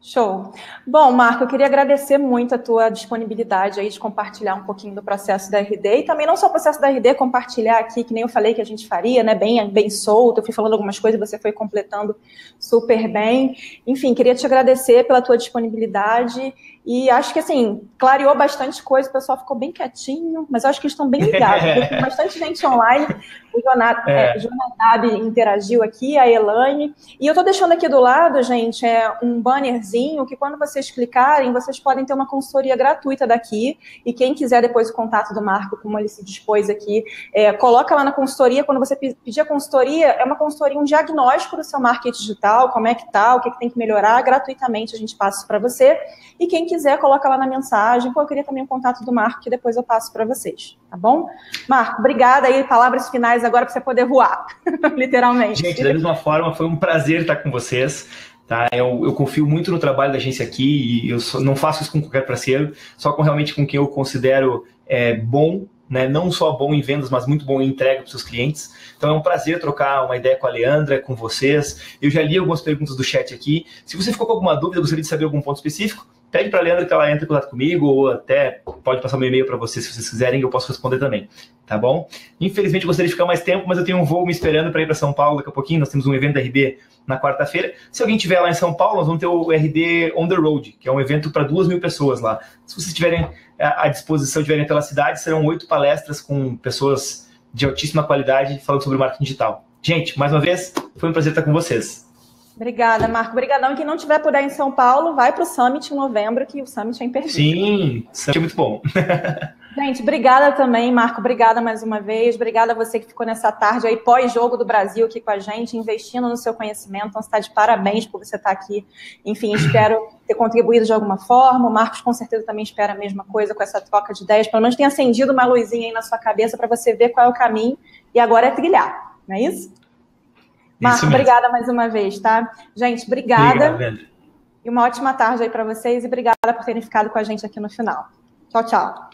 Show. Bom, Marco, eu queria agradecer muito a tua disponibilidade aí de compartilhar um pouquinho do processo da RD, e também não só o processo da RD, compartilhar aqui, que nem eu falei que a gente faria, né, bem solto, eu fui falando algumas coisas e você foi completando super bem. Enfim, queria te agradecer pela tua disponibilidade, e acho que, assim, clareou bastante coisa, o pessoal ficou bem quietinho, mas eu acho que eles estão bem ligados, tem bastante gente online, o Jonadab interagiu aqui, a Elane, e eu tô deixando aqui do lado, gente, um bannerzinho que quando vocês clicarem, vocês podem ter uma consultoria gratuita daqui, e quem quiser depois o contato do Marco, como ele se dispôs aqui, coloca lá na consultoria, quando você pedir a consultoria, é uma consultoria, um diagnóstico do seu marketing digital, como é que tá, o que tem que melhorar, gratuitamente a gente passa para você, e quem quiser, coloca lá na mensagem, eu queria também o contato do Marco, que depois eu passo para vocês, tá bom? Marco, obrigada aí, palavras finais agora para você poder voar, literalmente. Gente, da mesma forma, foi um prazer estar com vocês. Tá? Eu confio muito no trabalho da agência aqui e eu não faço isso com qualquer parceiro, só realmente com quem eu considero bom, né? Não só bom em vendas, mas muito bom em entrega para os seus clientes. Então é um prazer trocar uma ideia com a Leandra, com vocês. Eu já li algumas perguntas do chat aqui. Se você ficou com alguma dúvida, gostaria de saber algum ponto específico, pede para a Leandra que ela entre em contato comigo, ou até pode passar meu e-mail para vocês se vocês quiserem, eu posso responder também, tá bom? Infelizmente eu gostaria de ficar mais tempo, mas eu tenho um voo me esperando para ir para São Paulo daqui a pouquinho. Nós temos um evento da RD na quarta-feira. Se alguém estiver lá em São Paulo, nós vamos ter o RD On The Road, que é um evento para 2.000 pessoas lá. Se vocês tiverem à disposição, estiverem pela cidade, serão 8 palestras com pessoas de altíssima qualidade falando sobre marketing digital. Gente, mais uma vez, foi um prazer estar com vocês. Obrigada, Marco. Obrigadão. E quem não tiver puder em São Paulo, vai para o Summit em novembro, que o Summit é imperdível. Sim, o Summit é muito bom. Gente, obrigada também, Marco. Obrigada mais uma vez. Obrigada a você que ficou nessa tarde aí, pós-jogo do Brasil aqui com a gente, investindo no seu conhecimento. Então, você está de parabéns por você estar aqui. Enfim, espero ter contribuído de alguma forma. O Marcos, com certeza, também espera a mesma coisa com essa troca de ideias. Pelo menos tenha acendido uma luzinha aí na sua cabeça para você ver qual é o caminho. E agora é trilhar, não é isso? Marco, obrigada mais uma vez, tá? Gente, obrigada. Obrigado, E uma ótima tarde aí para vocês e obrigada por terem ficado com a gente aqui no final. Tchau, tchau.